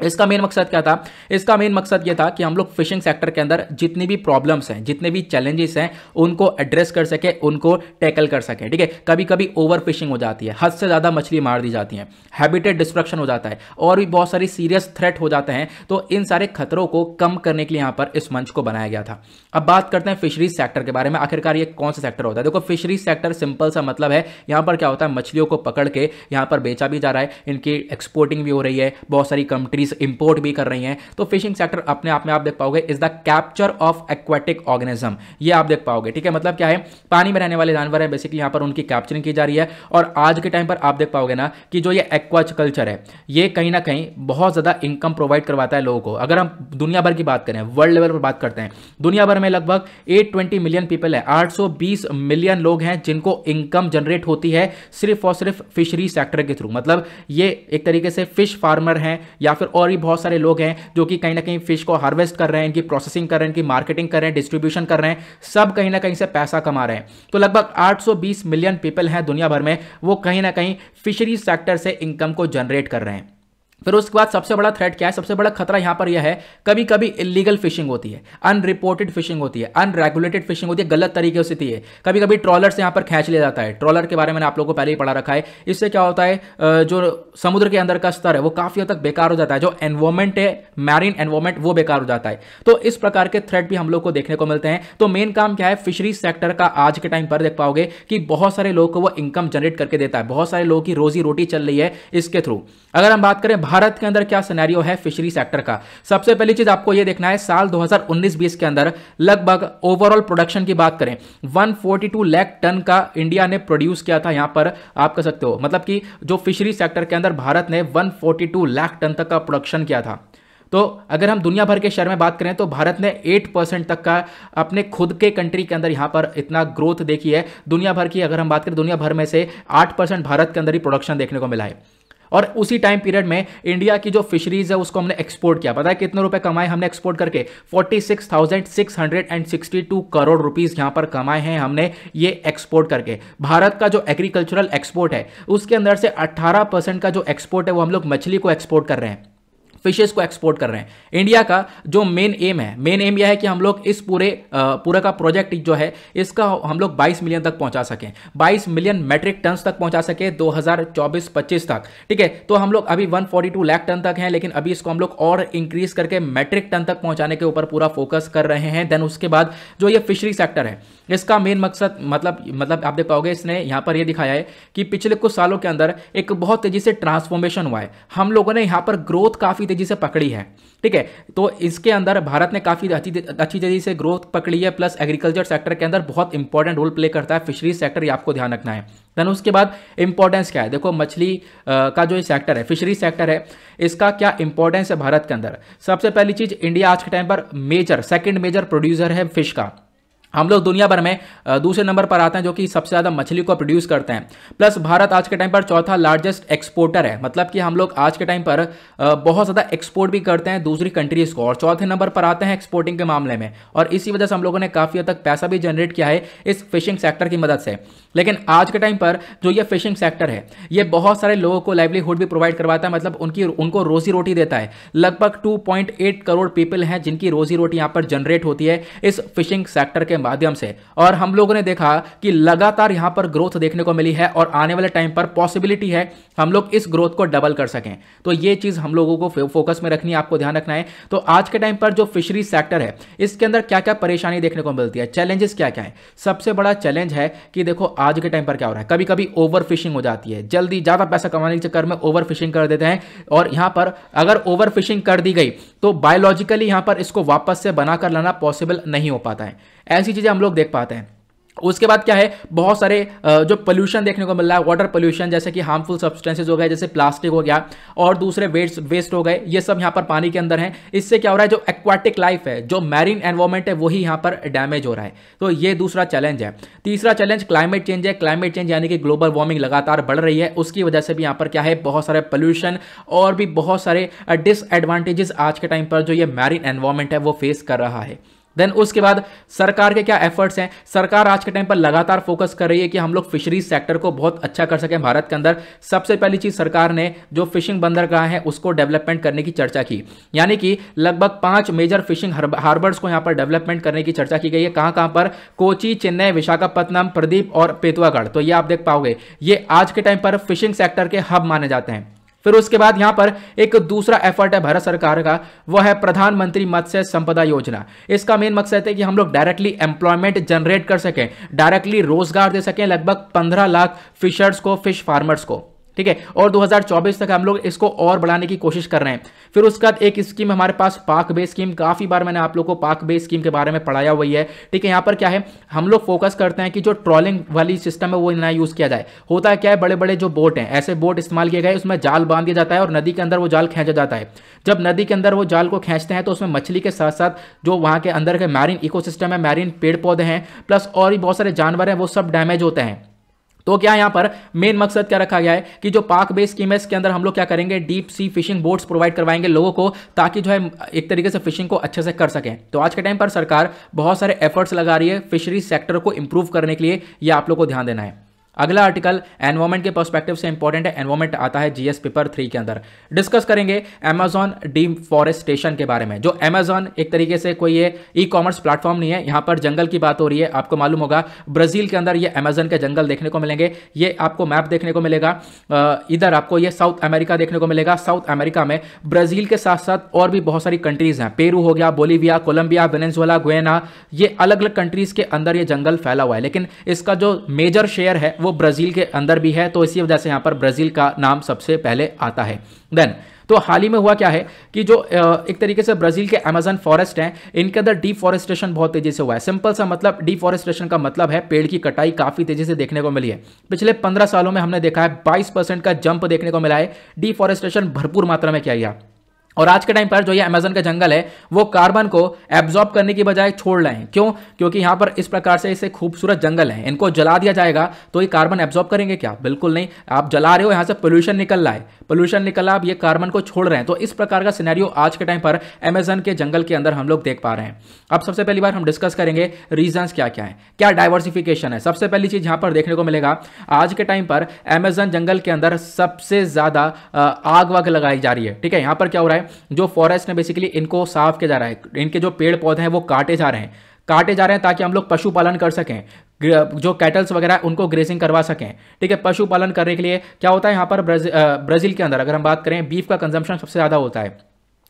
इसका मेन मकसद क्या था, इसका मेन मकसद यह था कि हम लोग फिशिंग सेक्टर के अंदर जितनी भी प्रॉब्लम्स हैं, जितने भी चैलेंजेस हैं, उनको एड्रेस कर सके, उनको टैकल कर सके, ठीक है। कभी कभी ओवर फिशिंग हो जाती है, हद से ज्यादा मछली मार दी जाती है, हैबिटेट डिस्ट्रक्शन हो जाता है, और भी बहुत सारी सीरियस थ्रेट हो जाते हैं। तो इन सारे खतरों को कम करने के लिए यहां पर इस मंच को बनाया गया था। अब बात करते हैं फिशरीज सेक्टर के बारे में, आखिरकार ये कौन सा सेक्टर होता है। देखो फिशरीज सेक्टर सिंपल सा मतलब है, यहां पर क्या होता है, मछलियों को पकड़ के यहां पर बेचा भी जा रहा है, इनकी एक्सपोर्टिंग भी हो रही है, बहुत सारी कंट्रीज इंपोर्ट भी कर रही हैं। तो फिशिंग सेक्टर अपने आप में आप देख पाओगे is the capture of aquatic organism, ये आप देख पाओगे, ठीक है। मतलब क्या है, पानी में रहने वाले जानवर है, बेसिकली यहां पर उनकी कैप्चरिंग की जा रही है। और आज के टाइम पर आप देख पाओगे ना कि जो ये एक्वाकल्चर है, ये कहीं ना कहीं बहुत ज्यादा इनकम प्रोवाइड करवाता है लोगों को। अगर हम दुनिया भर की बात करें, वर्ल्ड लेवल पर बात करते हैं, दुनिया भर में लगभग 820 मिलियन पीपल है, 820 मिलियन लोग हैं जिनको इनकम जनरेट होती है सिर्फ और सिर्फ फिशरी सेक्टर के थ्रू। मतलब ये एक तरीके से फिश फार्मर हैं या फिर और भी बहुत सारे लोग हैं जो कि कहीं ना कहीं फिश को हार्वेस्ट कर रहे हैं, इनकी प्रोसेसिंग कर रहे हैं, इनकी मार्केटिंग कर रहे हैं, डिस्ट्रीब्यूशन कर रहे हैं, सब कहीं ना कहीं से पैसा कमा रहे हैं। तो लगभग 820 मिलियन पीपल हैं दुनिया भर में, वो कहीं ना कहीं फिशरीज सेक्टर से इनकम को जनरेट कर रहे हैं। फिर उसके बाद सबसे बड़ा थ्रेट क्या है, सबसे बड़ा खतरा यहां पर यह है, कभी कभी इलीगल फिशिंग होती है, अनरिपोर्टेड फिशिंग होती है, अनरेगुलेटेड फिशिंग होती है, गलत तरीके से होती है। कभी कभी ट्रॉलर से यहां पर खींच लिया जाता है। ट्रॉलर के बारे में आप लोगों को पहले ही पढ़ा रखा है। इससे क्या होता है, जो समुद्र के अंदर का स्तर है वो काफी हद तक बेकार हो जाता है, जो एनवायरमेंट है, मैरीन एनवायरमेंट, वो बेकार हो जाता है। तो इस प्रकार के थ्रेट भी हम लोग को देखने को मिलते हैं। तो मेन काम क्या है, फिशरीज सेक्टर का आज के टाइम पर देख पाओगे कि बहुत सारे लोगों को वो इनकम जनरेट करके देता है, बहुत सारे लोगों की रोजी रोटी चल रही है इसके थ्रू। अगर हम बात करें भारत के अंदर क्या सिनेरियो है फिशरी सेक्टर का, सबसे पहली चीज आपको यह देखना है, साल 2019-20 के अंदर लगभग ओवरऑल प्रोडक्शन की बात करें 142 लाख टन का इंडिया ने प्रोड्यूस किया था। यहां पर आप कह सकते हो मतलब कि जो फिशरी सेक्टर के अंदर भारत ने 142 लाख टन तक का प्रोडक्शन किया था। तो अगर हम दुनिया भर के शेयर में बात करें तो भारत ने 8% तक का अपने खुद के कंट्री के अंदर यहां पर इतना ग्रोथ देखी है। दुनिया भर की अगर हम बात करें, दुनिया भर में से 8% भारत के अंदर ही प्रोडक्शन देखने को मिला है। और उसी टाइम पीरियड में इंडिया की जो फिशरीज है उसको हमने एक्सपोर्ट किया। पता है कितने रुपए कमाए हमने एक्सपोर्ट करके? 46,662 करोड़ रुपीस यहां पर कमाए हैं हमने ये एक्सपोर्ट करके। भारत का जो एग्रीकल्चरल एक्सपोर्ट है उसके अंदर से 18% का जो एक्सपोर्ट है वो हम लोग मछली को एक्सपोर्ट कर रहे हैं, फिशेस को एक्सपोर्ट कर रहे हैं। इंडिया का जो मेन एम है, मेन एम यह है कि हम लोग इस पूरा का प्रोजेक्ट जो है इसका हम लोग 22 मिलियन तक पहुंचा सकें, 22 मिलियन मेट्रिक टन तक पहुंचा सके 2024-25 तक। ठीक है, तो हम लोग अभी 142 लाख टन तक हैं, लेकिन अभी इसको हम लोग और इंक्रीज करके मेट्रिक टन तक पहुंचाने के ऊपर पूरा फोकस कर रहे हैं। देन उसके बाद जो ये फिशरी सेक्टर है इसका मेन मकसद मतलब आप देख पाओगे इसने यहां पर यह दिखाया है कि पिछले कुछ सालों के अंदर एक बहुत तेजी से ट्रांसफॉर्मेशन हुआ है। हम लोगों ने यहां पर ग्रोथ काफी तेजी से पकड़ी है। ठीक है, तो इसके अंदर भारत ने काफी अच्छी तेजी से ग्रोथ पकड़ी है, प्लस एग्रीकल्चर सेक्टर के अंदर बहुत इंपॉर्टेंट रोल प्ले करता है फिशरीज सेक्टर, ये आपको ध्यान रखना है। देन उसके बाद इंपॉर्टेंस क्या है, देखो मछली का जो सेक्टर है, फिशरी सेक्टर है, इसका क्या इंपॉर्टेंस है भारत के अंदर। सबसे पहली चीज, इंडिया आज के टाइम पर सेकंड मेजर प्रोड्यूसर है फिश का। हम लोग दुनिया भर में दूसरे नंबर पर आते हैं जो कि सबसे ज्यादा मछली को प्रोड्यूस करते हैं। प्लस भारत आज के टाइम पर चौथा लार्जेस्ट एक्सपोर्टर है, मतलब कि हम लोग आज के टाइम पर बहुत ज्यादा एक्सपोर्ट भी करते हैं दूसरी कंट्रीज को, और चौथे नंबर पर आते हैं एक्सपोर्टिंग के मामले में। और इसी वजह से हम लोगों ने काफी हद तक पैसा भी जनरेट किया है इस फिशिंग सेक्टर की मदद से। लेकिन आज के टाइम पर जो ये फिशिंग सेक्टर है ये बहुत सारे लोगों को लाइवलीहुड भी प्रोवाइड करवाता है, मतलब उनको रोजी रोटी देता है। लगभग 2.8 करोड़ पीपल हैं जिनकी रोजी रोटी यहां पर जनरेट होती है इस फिशिंग सेक्टर के माध्यम से। और हम लोगों ने देखा कि लगातार यहां पर ग्रोथ देखने को मिली है, और आने वाले टाइम पर पॉसिबिलिटी है हम लोग इस ग्रोथ को डबल कर सकें। तो ये चीज हम लोगों को फोकस में रखनी है, आपको ध्यान रखना है। तो आज के टाइम पर जो फिशरी सेक्टर है इसके अंदर क्या क्या परेशानी देखने को मिलती है, चैलेंजेस क्या क्या है। सबसे बड़ा चैलेंज है कि देखो आज के टाइम पर क्या हो रहा है, कभी कभी ओवर फिशिंग हो जाती है, जल्दी ज्यादा पैसा कमाने के चक्कर में ओवर फिशिंग कर देते हैं। और यहां पर अगर ओवर फिशिंग कर दी गई तो बायोलॉजिकली यहां पर इसको वापस से बनाकर लाना पॉसिबल नहीं हो पाता है। ऐसी चीजें हम लोग देख पाते हैं। उसके बाद क्या है, बहुत सारे जो पोल्यूशन देखने को मिल रहा है, वाटर पोल्यूशन, जैसे कि हार्मफुल सब्सटेंसेस हो गए, जैसे प्लास्टिक हो गया और दूसरे वेस्ट हो गए, ये सब यहां पर पानी के अंदर हैं। इससे क्या हो रहा है, जो एक्वाटिक लाइफ है, जो मैरीन एनवायरमेंट है, वही यहां पर डैमेज हो रहा है। तो ये दूसरा चैलेंज है। तीसरा चैलेंज क्लाइमेट चेंज है। क्लाइमेट चेंज यानी कि ग्लोबल वार्मिंग लगातार बढ़ रही है, उसकी वजह से भी यहां पर क्या है, बहुत सारे पोल्यूशन और भी बहुत सारे डिसएडवांटेजेस आज के टाइम पर जो ये मैरीन एनवायरमेंट है वो फेस कर रहा है। देन उसके बाद सरकार के क्या एफर्ट्स हैं। सरकार आज के टाइम पर लगातार फोकस कर रही है कि हम लोग फिशरीज सेक्टर को बहुत अच्छा कर सकें भारत के अंदर। सबसे पहली चीज, सरकार ने जो फिशिंग बंदरगाह है उसको डेवलपमेंट करने की चर्चा की, यानी कि लगभग 5 मेजर फिशिंग हार्बर्स को यहां पर डेवलपमेंट करने की चर्चा की गई है। कहां कहां पर? कोची, चेन्नई, विशाखापत्तनम, प्रदीप और पेतुआगढ़। तो ये आप देख पाओगे, ये आज के टाइम पर फिशिंग सेक्टर के हब माने जाते हैं। फिर उसके बाद यहां पर एक दूसरा एफर्ट है भारत सरकार का, वह है प्रधानमंत्री मत्स्य संपदा योजना। इसका मेन मकसद है कि हम लोग डायरेक्टली एम्प्लॉयमेंट जनरेट कर सकें, डायरेक्टली रोजगार दे सकें लगभग 15 लाख फिशर्स को, फिश फार्मर्स को। ठीक है, और 2024 तक हम लोग इसको और बढ़ाने की कोशिश कर रहे हैं। फिर उसके बाद एक स्कीम हमारे पास पाक बे स्कीम, काफी बार मैंने आप लोगों को पाक बे स्कीम के बारे में पढ़ाया हुई है। ठीक है, यहां पर क्या है, हम लोग फोकस करते हैं कि जो ट्रॉलिंग वाली सिस्टम है वो नया यूज किया जाए। होता है क्या है, बड़े बड़े जो बोट हैं, ऐसे बोट इस्तेमाल किए गए, उसमें जाल बांध दिया जाता है और नदी के अंदर वो जाल खींचा जाता है। जब नदी के अंदर वो जाल को खींचते हैं तो उसमें मछली के साथ साथ जो वहां के अंदर के मैरीन इकोसिस्टम है, मैरीन पेड़ पौधे हैं, प्लस और भी बहुत सारे जानवर हैं, वो सब डैमेज होते हैं। तो क्या यहाँ पर मेन मकसद क्या रखा गया है कि जो पाक बेस स्कीम है इसके अंदर हम लोग क्या करेंगे, deep sea fishing boats provide करवाएंगे लोगों को, ताकि जो है एक तरीके से फिशिंग को अच्छे से कर सकें। तो आज के टाइम पर सरकार बहुत सारे एफर्ट्स लगा रही है फिशरी सेक्टर को इंप्रूव करने के लिए, ये आप लोग को ध्यान देना है। अगला आर्टिकल एनवायरमेंट के पर्सपेक्टिव से इंपॉर्टेंट है, एनवायरमेंट आता है जीएस पेपर 3 के अंदर। डिस्कस करेंगे अमेजॉन डिफॉरेस्टेशन के बारे में। जो अमेजॉन एक तरीके से कोई ये ई कॉमर्स प्लेटफॉर्म नहीं है, यहाँ पर जंगल की बात हो रही है। आपको मालूम होगा ब्राजील के अंदर ये अमेजॉन के जंगल देखने को मिलेंगे। ये आपको मैप देखने को मिलेगा, इधर आपको ये साउथ अमेरिका देखने को मिलेगा। साउथ अमेरिका में ब्राजील के साथ साथ और भी बहुत सारी कंट्रीज हैं, पेरू हो गया, बोलीविया, कोलंबिया, वेनेजुएला, गुयाना, ये अलग अलग कंट्रीज के अंदर ये जंगल फैला हुआ है। लेकिन इसका जो मेजर शेयर है वो ब्राजील के अंदर भी है, तो इसी वजह से यहां पर ब्राजील का नाम सबसे पहले आता है। देन तो हाल ही में हुआ क्या है कि जो एक तरीके से ब्राजील के अमेजन फॉरेस्ट हैं, इनके अंदर डिफॉरेस्टेशन बहुत तेजी से हुआ है। सिंपल सा मतलब डिफॉरेस्टेशन का मतलब है पेड़ की कटाई काफी तेजी से देखने को मिली है। पिछले 15 सालों में हमने देखा है 22% का जंप देखने को मिला है। डिफॉरेस्टेशन भरपूर मात्रा में किया गया। और आज के टाइम पर जो ये अमेजन का जंगल है वो कार्बन को एब्जॉर्ब करने की बजाय छोड़ रहे हैं। क्यों? क्योंकि यहां पर इस प्रकार से इसे खूबसूरत जंगल है, इनको जला दिया जाएगा तो ये कार्बन एब्जॉर्ब करेंगे क्या? बिल्कुल नहीं। आप जला रहे हो, यहां से पोल्यूशन निकल रहा है, पोल्यूशन निकल रहा है, आप ये कार्बन को छोड़ रहे हैं। तो इस प्रकार का सिनेरियो आज के टाइम पर अमेजन के जंगल के अंदर हम लोग देख पा रहे हैं। अब सबसे पहली बार हम डिस्कस करेंगे रीजंस क्या क्या है, क्या डाइवर्सिफिकेशन है। सबसे पहली चीज यहां पर देखने को मिलेगा, आज के टाइम पर अमेजन जंगल के अंदर सबसे ज्यादा आग वाग लगाई जा रही है। ठीक है, यहां पर क्या हो रहा है, जो फॉरेस्ट ने बेसिकली इनको साफ किया जा रहा है, इनके जो पेड़ पौधे हैं वो काटे जा रहे हैं ताकि हम लोग पशुपालन कर सकें, जो कैटल्स वगैरह उनको ग्रेसिंग करवा सकें। ठीक है, पशुपालन करने के लिए क्या होता है यहाँ पर ब्राजील के अंदर अगर हम बात करें, बीफ का कंजम्पशन सबसे ज़्यादा होता है,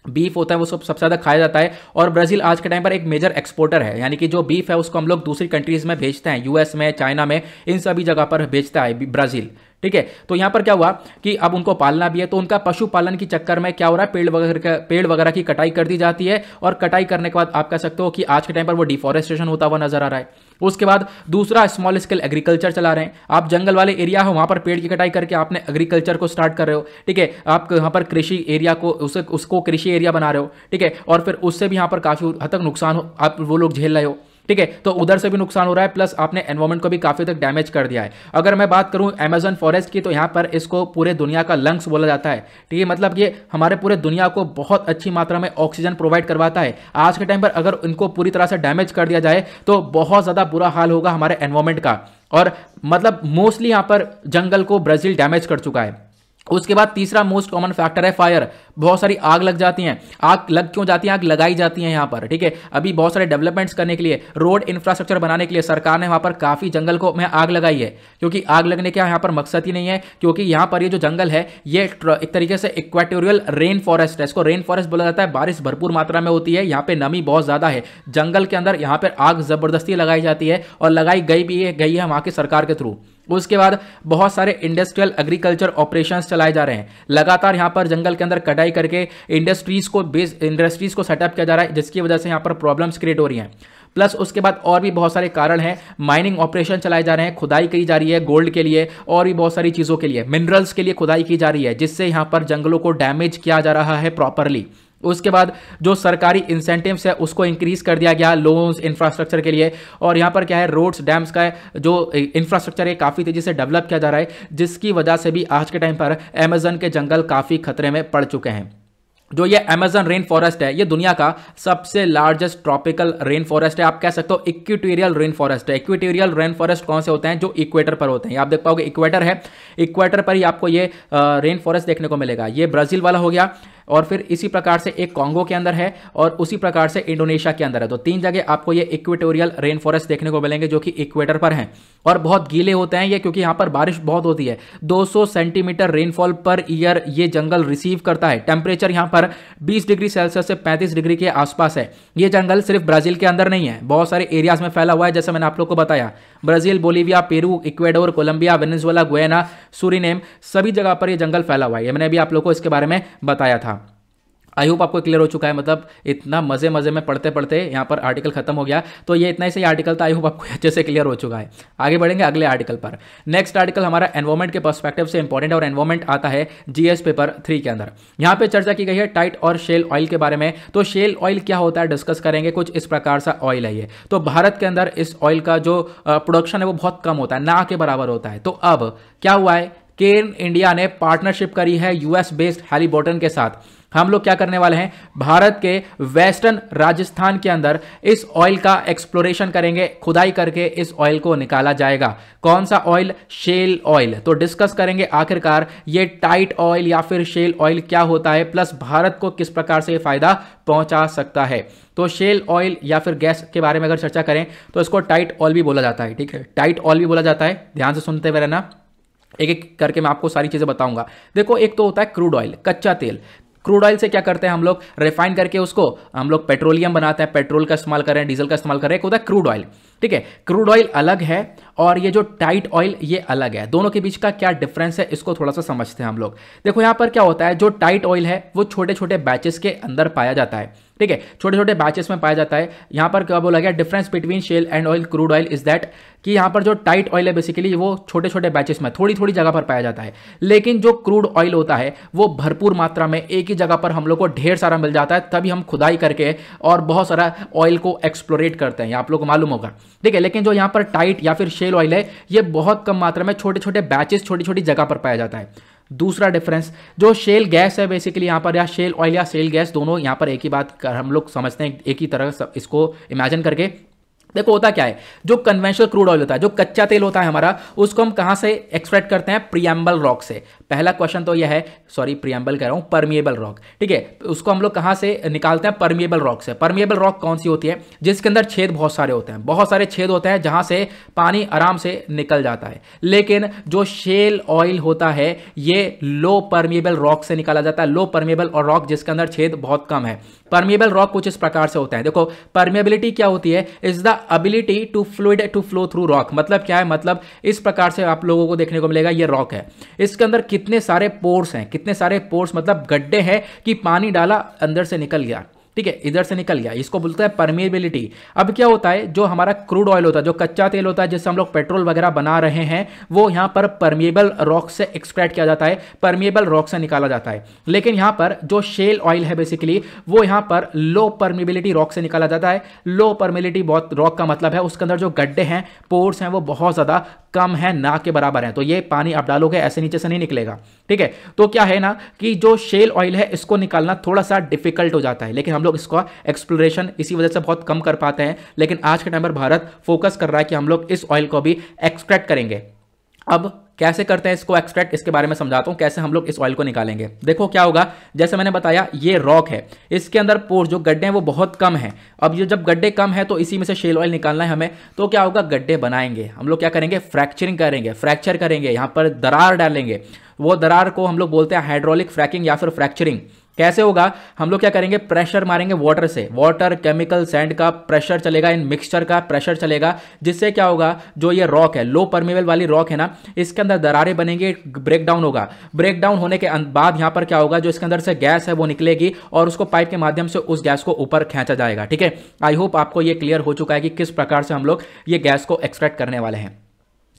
बीफ होता है वो सबसे ज़्यादा खाया जाता है। और ब्राजील आज के टाइम पर एक मेजर एक्सपोर्टर है, यानी कि जो बीफ है उसको हम लोग दूसरी कंट्रीज में भेजते हैं, यूएस में, चाइना में, इन सभी जगह पर भेजता है ब्राजील। ठीक है, तो यहां पर क्या हुआ कि अब उनको पालना भी है, तो उनका पशुपालन के चक्कर में क्या हो रहा है, पेड़ वगैरह की कटाई कर दी जाती है। और कटाई करने के बाद आप कह सकते हो कि आज के टाइम पर वो डिफॉरेस्टेशन होता हुआ नजर आ रहा है। उसके बाद दूसरा स्मॉल स्केल एग्रीकल्चर चला रहे हैं। आप जंगल वाले एरिया हो, वहां पर पेड़ की कटाई करके आपने एग्रीकल्चर को स्टार्ट कर रहे हो। ठीक है, आप यहाँ पर कृषि एरिया को उसको कृषि एरिया बना रहे हो। ठीक है, और फिर उससे भी यहाँ पर काफी हद तक नुकसान आप वो लोग झेल रहे हो। ठीक है, तो उधर से भी नुकसान हो रहा है, प्लस आपने एनवायरमेंट को भी काफी तक डैमेज कर दिया है। अगर मैं बात करूं अमेजन फॉरेस्ट की, तो यहां पर इसको पूरे दुनिया का लंग्स बोला जाता है। ठीक है, मतलब ये हमारे पूरे दुनिया को बहुत अच्छी मात्रा में ऑक्सीजन प्रोवाइड करवाता है। आज के टाइम पर अगर इनको पूरी तरह से डैमेज कर दिया जाए तो बहुत ज्यादा बुरा हाल होगा हमारे एनवायरमेंट का। और मतलब मोस्टली यहां पर जंगल को ब्राजील डैमेज कर चुका है। उसके बाद तीसरा मोस्ट कॉमन फैक्टर है फायर। बहुत सारी आग लग जाती हैं। आग लग क्यों जाती है? आग लगाई जाती है यहाँ पर। ठीक है, अभी बहुत सारे डेवलपमेंट्स करने के लिए, रोड इंफ्रास्ट्रक्चर बनाने के लिए सरकार ने वहाँ पर काफ़ी जंगल को में आग लगाई है, क्योंकि आग लगने का यहाँ पर मकसद ही नहीं है, क्योंकि यहाँ पर ये जो जंगल है ये एक तरीके से इक्वेटोरियल रेन फॉरेस्ट है। इसको रेन फॉरेस्ट बोला जाता है। बारिश भरपूर मात्रा में होती है, यहाँ पे नमी बहुत ज़्यादा है। जंगल के अंदर यहाँ पर आग ज़बरदस्ती लगाई जाती है और लगाई गई है वहाँ की सरकार के थ्रू। उसके बाद बहुत सारे इंडस्ट्रियल एग्रीकल्चर ऑपरेशंस चलाए जा रहे हैं। लगातार यहाँ पर जंगल के अंदर कटाई करके इंडस्ट्रीज को सेटअप किया जा रहा है, जिसकी वजह से यहाँ पर प्रॉब्लम्स क्रिएट हो रही हैं। प्लस उसके बाद और भी बहुत सारे कारण हैं। माइनिंग ऑपरेशन चलाए जा रहे हैं, खुदाई की जा रही है गोल्ड के लिए और भी बहुत सारी चीज़ों के लिए, मिनरल्स के लिए खुदाई की जा रही है, जिससे यहाँ पर जंगलों को डैमेज किया जा रहा है प्रॉपरली। उसके बाद जो सरकारी इंसेंटिव्स है उसको इंक्रीज कर दिया गया लोन्स इंफ्रास्ट्रक्चर के लिए। और यहाँ पर क्या है, रोड्स डैम्स का जो इंफ्रास्ट्रक्चर है काफ़ी तेज़ी से डेवलप किया जा रहा है, जिसकी वजह से भी आज के टाइम पर अमेजन के जंगल काफ़ी खतरे में पड़ चुके हैं। जो ये अमेजन रेन फॉरेस्ट है ये दुनिया का सबसे लार्जेस्ट ट्रॉपिकल रेन फॉरेस्ट है। आप कह सकते हो इक्वेटोरियल रेन फॉरेस्ट है। इक्वेटोरियल रेन फॉरेस्ट कौन से होते हैं? जो इक्वेटर पर होते हैं। आप देख पाओगे इक्वेटर है, इक्वेटर पर ही आपको ये रेन फॉरेस्ट देखने को मिलेगा। ये ब्राजील वाला हो गया, और फिर इसी प्रकार से एक कॉन्गो के अंदर है, और उसी प्रकार से इंडोनेशिया के अंदर है। तो 3 जगह आपको ये इक्वेटोरियल रेन फॉरेस्ट देखने को मिलेंगे जो कि इक्वेटर पर हैं, और बहुत गीले होते हैं ये, क्योंकि यहाँ पर बारिश बहुत होती है। 200 सेंटीमीटर रेनफॉल पर ईयर ये जंगल रिसीव करता है। टेम्परेचर यहाँ पर 20 डिग्री सेल्सियस से 35 डिग्री के आसपास है। ये जंगल सिर्फ ब्राजील के अंदर नहीं है, बहुत सारे एरियाज में फैला हुआ है, जैसे मैंने आप लोग को बताया। Brazil, Bolivia, Peru, Ecuador, Colombia, Venezuela, Guyana, Suriname, सभी जगह पर ये जंगल फैला हुआ है। मैंने अभी आप लोग को इसके बारे में बताया था। आई होप आपको क्लियर हो चुका है। मतलब इतना मजे मजे में पढ़ते पढ़ते यहाँ पर आर्टिकल खत्म हो गया। तो ये इतना ही सही आर्टिकल था, आई होप आपको अच्छे से क्लियर हो चुका है। आगे बढ़ेंगे अगले आर्टिकल पर। नेक्स्ट आर्टिकल हमारा एनवायरमेंट के पर्सपेक्टिव से इंपॉर्टेंट है और एनवायरमेंट आता है जीएस पेपर 3 के अंदर। यहाँ पे चर्चा की गई है टाइट और शेल ऑयल के बारे में। तो शेल ऑयल क्या होता है डिस्कस करेंगे। कुछ इस प्रकार सा ऑयल है ये। तो भारत के अंदर इस ऑयल का जो प्रोडक्शन है वो बहुत कम होता है, ना के बराबर होता है। तो अब क्या हुआ है कि इंडिया ने पार्टनरशिप करी है यूएस बेस्ड हैलिबर्टन के साथ। हम लोग क्या करने वाले हैं, भारत के वेस्टर्न राजस्थान के अंदर इस ऑयल का एक्सप्लोरेशन करेंगे, खुदाई करके इस ऑयल को निकाला जाएगा। कौन सा ऑयल, शेल ऑयल। तो डिस्कस करेंगे आखिरकार ये टाइट ऑयल या फिर शेल ऑयल क्या होता है, प्लस भारत को किस प्रकार से ये फायदा पहुंचा सकता है। तो शेल ऑयल या फिर गैस के बारे में अगर चर्चा करें तो इसको टाइट ऑयल भी बोला जाता है। ठीक है, टाइट ऑयल भी बोला जाता है। ध्यान से सुनते हुए रहना, एक एक करके मैं आपको सारी चीजें बताऊंगा। देखो, एक तो होता है क्रूड ऑयल, कच्चा तेल। क्रूड ऑयल से क्या करते हैं हम लोग, रिफाइन करके उसको हम लोग पेट्रोलियम बनाते हैं, पेट्रोल का इस्तेमाल कर रहे हैं, डीजल का इस्तेमाल कर रहे हैं। एक होता है क्रूड ऑयल। ठीक है, क्रूड ऑयल अलग है और ये जो टाइट ऑयल ये अलग है। दोनों के बीच का क्या डिफरेंस है इसको थोड़ा सा समझते हैं हम लोग। देखो यहां पर क्या होता है, जो टाइट ऑयल है वो छोटे छोटे बैचेस के अंदर पाया जाता है। ठीक है, छोटे छोटे बैचेस में पाया जाता है। यहां पर क्या बोला गया, difference between shale and oil crude oil is that कि यहां पर जो टाइट ऑयल है बेसिकली वो छोटे छोटे बैचेस में थोड़ी थोड़ी जगह पर पाया जाता है। लेकिन जो क्रूड ऑयल होता है वो भरपूर मात्रा में एक ही जगह पर हम लोग को ढेर सारा मिल जाता है, तभी हम खुदाई करके और बहुत सारा ऑयल को एक्सप्लोरेट करते हैं। आप लोग को मालूम होगा। ठीक है, लेकिन जो यहां पर टाइट या फिर शेल ऑयल है ये बहुत कम मात्रा में छोटे छोटे बैचेस छोटी छोटी जगह पर पाया जाता है। दूसरा डिफरेंस, जो शेल गैस है बेसिकली यहां पर, या शेल ऑयल या शेल गैस दोनों यहां पर एक ही बात हम लोग समझते हैं, एक ही तरह इसको इमेजिन करके। देखो होता क्या है, जो कन्वेंशनल क्रूड ऑयल होता है, जो कच्चा तेल होता है हमारा, उसको हम कहां से एक्सट्रैक्ट करते हैं, प्रियम्बल रॉक से। पहला क्वेश्चन तो यह है, सॉरी प्रियम्बल कह रहा हूं, परमिएबल रॉक। ठीक है, उसको हम लोग कहां से निकालते हैं, परमिएबल रॉक से। परमिएबल रॉक कौन सी होती है, जिसके अंदर छेद बहुत सारे होते हैं, बहुत सारे छेद होते हैं जहां से पानी आराम से निकल जाता है। लेकिन जो शेल ऑयल होता है ये लो परमिएबल रॉक से निकाला जाता है। लो परमिएबल और रॉक जिसके अंदर छेद बहुत कम है। परमिएबल रॉक कुछ इस प्रकार से होता है। देखो परमिएबिलिटी क्या होती है, is the ability to fluid to flow through rock. मतलब क्या है, मतलब इस प्रकार से आप लोगों को देखने को मिलेगा, ये रॉक है, इसके अंदर कितने सारे पोर्स हैं, कितने सारे पोर्स मतलब गड्ढे हैं कि पानी डाला अंदर से निकल गया। ठीक है, इधर से निकल गया, इसको बोलते हैं परमिएबिलिटी। अब क्या होता है, जो हमारा क्रूड ऑयल होता है, जो कच्चा तेल होता है जिससे हम लोग पेट्रोल वगैरह बना रहे हैं, वो यहां पर परमिएबल रॉक से एक्सट्रैक्ट किया जाता है, परमिएबल रॉक से निकाला जाता है। लेकिन यहां पर जो शेल ऑयल है बेसिकली वो यहां पर लो परमिएबिलिटी रॉक से निकाला जाता है। लो परमिएबिलिटी बहुत रॉक का मतलब है उसके अंदर जो गड्ढे हैं, पोर्स हैं, वो बहुत ज्यादा कम है, ना के बराबर है। तो ये पानी आप डालोगे ऐसे नीचे से नहीं निकलेगा। ठीक है, तो क्या है ना कि जो शेल ऑयल है इसको निकालना थोड़ा सा डिफिकल्ट हो जाता है, लेकिन हम लोग इसका एक्सप्लोरेशन इसी वजह से बहुत कम कर पाते हैं। लेकिन आज के टाइम पर भारत फोकस कर रहा है कि हम लोग इस ऑयल को भी एक्सट्रैक्ट करेंगे। अब कैसे करते हैं इसको एक्सट्रैक्ट, इसके बारे में समझाता हूं, कैसे हम लोग इस ऑयल को निकालेंगे। देखो क्या होगा, जैसे मैंने बताया ये रॉक है, इसके अंदर पोर्स जो गड्ढे हैं वो बहुत कम है। अब ये जब गड्ढे कम है तो इसी में से शेल ऑयल निकालना है हमें, तो क्या होगा, गड्ढे बनाएंगे हम लोग, क्या करेंगे, फ्रैक्चरिंग करेंगे, फ्रैक्चर करेंगे, यहां पर दरार डालेंगे। वो दरार को हम लोग बोलते हैं हाइड्रोलिक फ्रैकिंग या फिर फ्रैक्चरिंग। कैसे होगा, हम लोग क्या करेंगे, प्रेशर मारेंगे वाटर से, वाटर केमिकल सैंड का प्रेशर चलेगा, इन मिक्सचर का प्रेशर चलेगा, जिससे क्या होगा, जो ये रॉक है, लो परमेबल वाली रॉक है ना, इसके अंदर दरारें बनेंगे, ब्रेक डाउन होगा। ब्रेक डाउन होने के बाद यहां पर क्या होगा, जो इसके अंदर से गैस है वो निकलेगी और उसको पाइप के माध्यम से उस गैस को ऊपर खींचा जाएगा। ठीक है, आई होप आपको ये क्लियर हो चुका है कि किस प्रकार से हम लोग ये गैस को एक्सट्रैक्ट करने वाले हैं।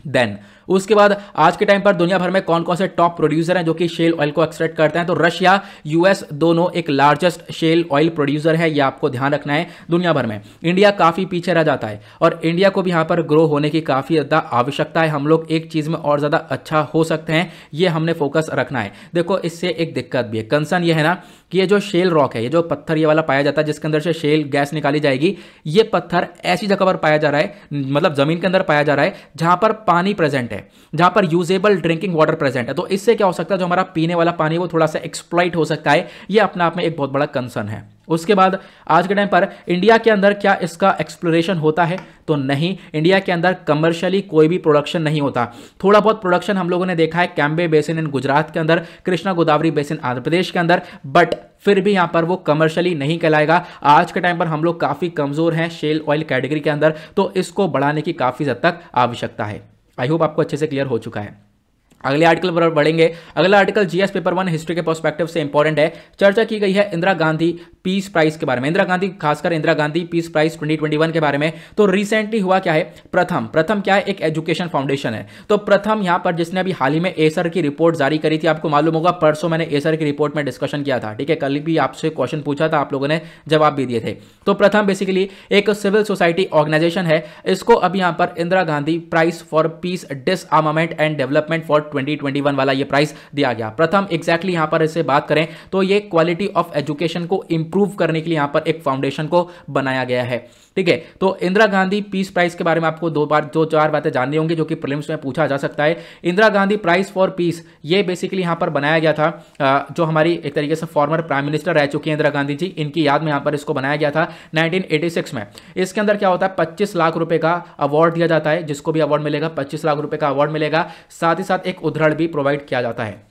देन उसके बाद आज के टाइम पर दुनिया भर में कौन कौन से टॉप प्रोड्यूसर हैं जो कि शेल ऑयल को एक्सट्रैक्ट करते हैं। तो रशिया, यूएस दोनों एक लार्जेस्ट शेल ऑयल प्रोड्यूसर है, ये आपको ध्यान रखना है दुनिया भर में। इंडिया काफी पीछे रह जाता है और इंडिया को भी यहां पर ग्रो होने की काफी ज्यादा आवश्यकता है। हम लोग एक चीज में और ज्यादा अच्छा हो सकते हैं, ये हमने फोकस रखना है। देखो इससे एक दिक्कत भी है, कंसर्न ये है ना कि ये जो शेल रॉक है, ये जो पत्थर ये वाला पाया जाता है जिसके अंदर से शेल गैस निकाली जाएगी, ये पत्थर ऐसी जगह पर पाया जा रहा है, मतलब जमीन के अंदर पाया जा रहा है जहां पर पानी प्रेजेंट है, जहां पर यूजेबल ड्रिंकिंग वाटर प्रेजेंट है। तो इससे क्या हो सकता है, जो हमारा पीने वाला पानी वो थोड़ा सा एक्सप्लॉइट हो सकता है। ये अपने आप में एक बहुत बड़ा कंसर्न है। उसके बाद आज के टाइम पर इंडिया के अंदर क्या इसका एक्सप्लोरेशन होता है, तो नहीं, इंडिया के अंदर कमर्शियली कोई भी प्रोडक्शन नहीं होता। थोड़ा बहुत प्रोडक्शन हम लोगों ने देखा है कैम्बे बेसिन इन गुजरात के अंदर, कृष्णा गोदावरी बेसिन आंध्र प्रदेश के अंदर, बट फिर भी यहां पर वो कमर्शियली नहीं कहलाएगा। आज के टाइम पर हम लोग काफी कमजोर हैं शेल ऑयल कैटेगरी के अंदर, तो इसको बढ़ाने की काफी हद तक आवश्यकता है। आई होप आपको अच्छे से क्लियर हो चुका है। अगले आर्टिकल पर बढ़ेंगे। अगला आर्टिकल जीएस पेपर 1 हिस्ट्री के पर्सपेक्टिव से इंपॉर्टेंट है। चर्चा की गई है इंदिरा गांधी पीस प्राइज के बारे में, इंदिरा गांधी, खासकर इंदिरा गांधी पीस प्राइज 2021 के बारे में। तो रिसेंटली हुआ क्या है, प्रथम क्या है, एक एजुकेशन फाउंडेशन है। तो प्रथम यहां पर जिसने अभी हाल ही में एसर की रिपोर्ट जारी करी थी, आपको मालूम होगा परसों मैंने एसर की रिपोर्ट में डिस्कशन किया था, ठीक है, कल भी आपसे क्वेश्चन पूछा था, आप लोगों ने जवाब भी दिए थे। तो प्रथम बेसिकली एक सिविल सोसाइटी ऑर्गेनाइजेशन है, इसको अभी यहां पर Indira Gandhi prize for peace disarmament and development for 2021 वाला ये प्राइस दिया गया। प्रथम एग्जैक्टली यहां पर इसे बात करें तो ये क्वालिटी ऑफ एजुकेशन को इंप्रूव करने के लिए यहां पर एक फाउंडेशन को बनाया गया है, ठीक है। तो इंदिरा गांधी पीस प्राइज के बारे में आपको दो चार बातें जाननी होंगी जो कि प्रीलिम्स में पूछा जा सकता है। Indira Gandhi prize for peace ये बेसिकली यहां पर बनाया गया था, जो हमारी एक तरीके से फॉर्मर प्राइम मिनिस्टर रह चुकी है इंदिरा गांधी जी, इनकी याद में यहां पर इसको बनाया गया था 1986 में। इसके अंदर क्या होता है, 25 लाख रुपए का अवार्ड दिया जाता है, जिसको भी अवार्ड मिलेगा 25 लाख रुपए का अवार्ड मिलेगा, साथ ही साथ एक उद्धरण भी प्रोवाइड किया जाता है।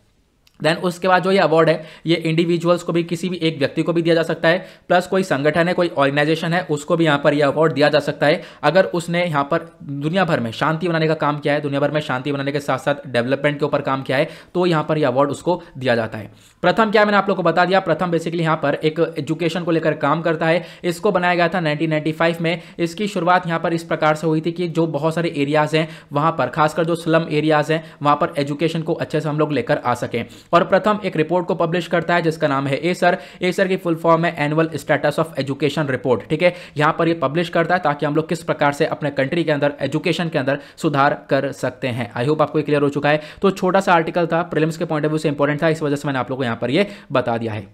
देन उसके बाद जो ये अवार्ड है ये इंडिविजुअल्स को भी, किसी भी एक व्यक्ति को भी दिया जा सकता है, प्लस कोई संगठन है, कोई ऑर्गेनाइजेशन है, उसको भी यहाँ पर यह अवार्ड दिया जा सकता है अगर उसने यहाँ पर दुनिया भर में शांति बनाने का काम किया है, दुनिया भर में शांति बनाने के साथ साथ डेवलपमेंट के ऊपर काम किया है, तो यहाँ पर यह अवार्ड उसको दिया जाता है। प्रथम क्या, मैंने आप लोग को बता दिया, प्रथम बेसिकली यहाँ पर एक एजुकेशन को लेकर काम करता है। इसको बनाया गया था 1995 में। इसकी शुरुआत यहाँ पर इस प्रकार से हुई थी कि जो बहुत सारे एरियाज हैं वहाँ पर, खासकर जो स्लम एरियाज हैं वहाँ पर एजुकेशन को अच्छे से हम लोग लेकर आ सकें। और प्रथम एक रिपोर्ट को पब्लिश करता है जिसका नाम है एसर। एसर की फुल फॉर्म है annual status of education report, ठीक है। यहां पर ये पब्लिश करता है ताकि हम लोग किस प्रकार से अपने कंट्री के अंदर एजुकेशन के अंदर सुधार कर सकते हैं। आई होप आपको क्लियर हो चुका है। तो छोटा सा आर्टिकल था, प्रीलिम्स के पॉइंट ऑफ व्यू से इंपॉर्टेंट था, इस वजह से मैंने आप लोगों को यहां पर ये बता दिया है।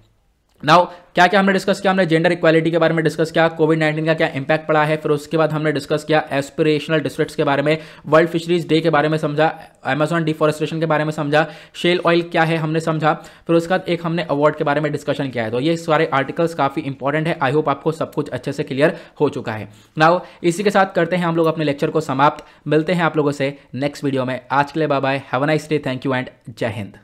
नाउ क्या क्या हमने डिस्कस किया, हमने जेंडर इक्वालिटी के बारे में डिस्कस किया, कोविड-19 का क्या इंपैक्ट पड़ा है, फिर उसके बाद हमने डिस्कस किया एस्पिरेशनल डिस्ट्रिक्ट्स के बारे में, वर्ल्ड फिशरीज डे के बारे में समझा, अमेज़न डिफॉरेस्टेशन के बारे में समझा, शेल ऑयल क्या है हमने समझा, फिर उसके बाद एक हमने अवार्ड के बारे में डिस्कशन किया है। तो ये सारे आर्टिकल्स काफी इंपॉर्टेंट है। आई होप आपको सब कुछ अच्छे से क्लियर हो चुका है। नाउ इसी के साथ करते हैं हम लोग अपने लेक्चर को समाप्त। मिलते हैं आप लोगों से नेक्स्ट वीडियो में। आज के लिए bye bye, have a nice day, thank you and जय हिंद।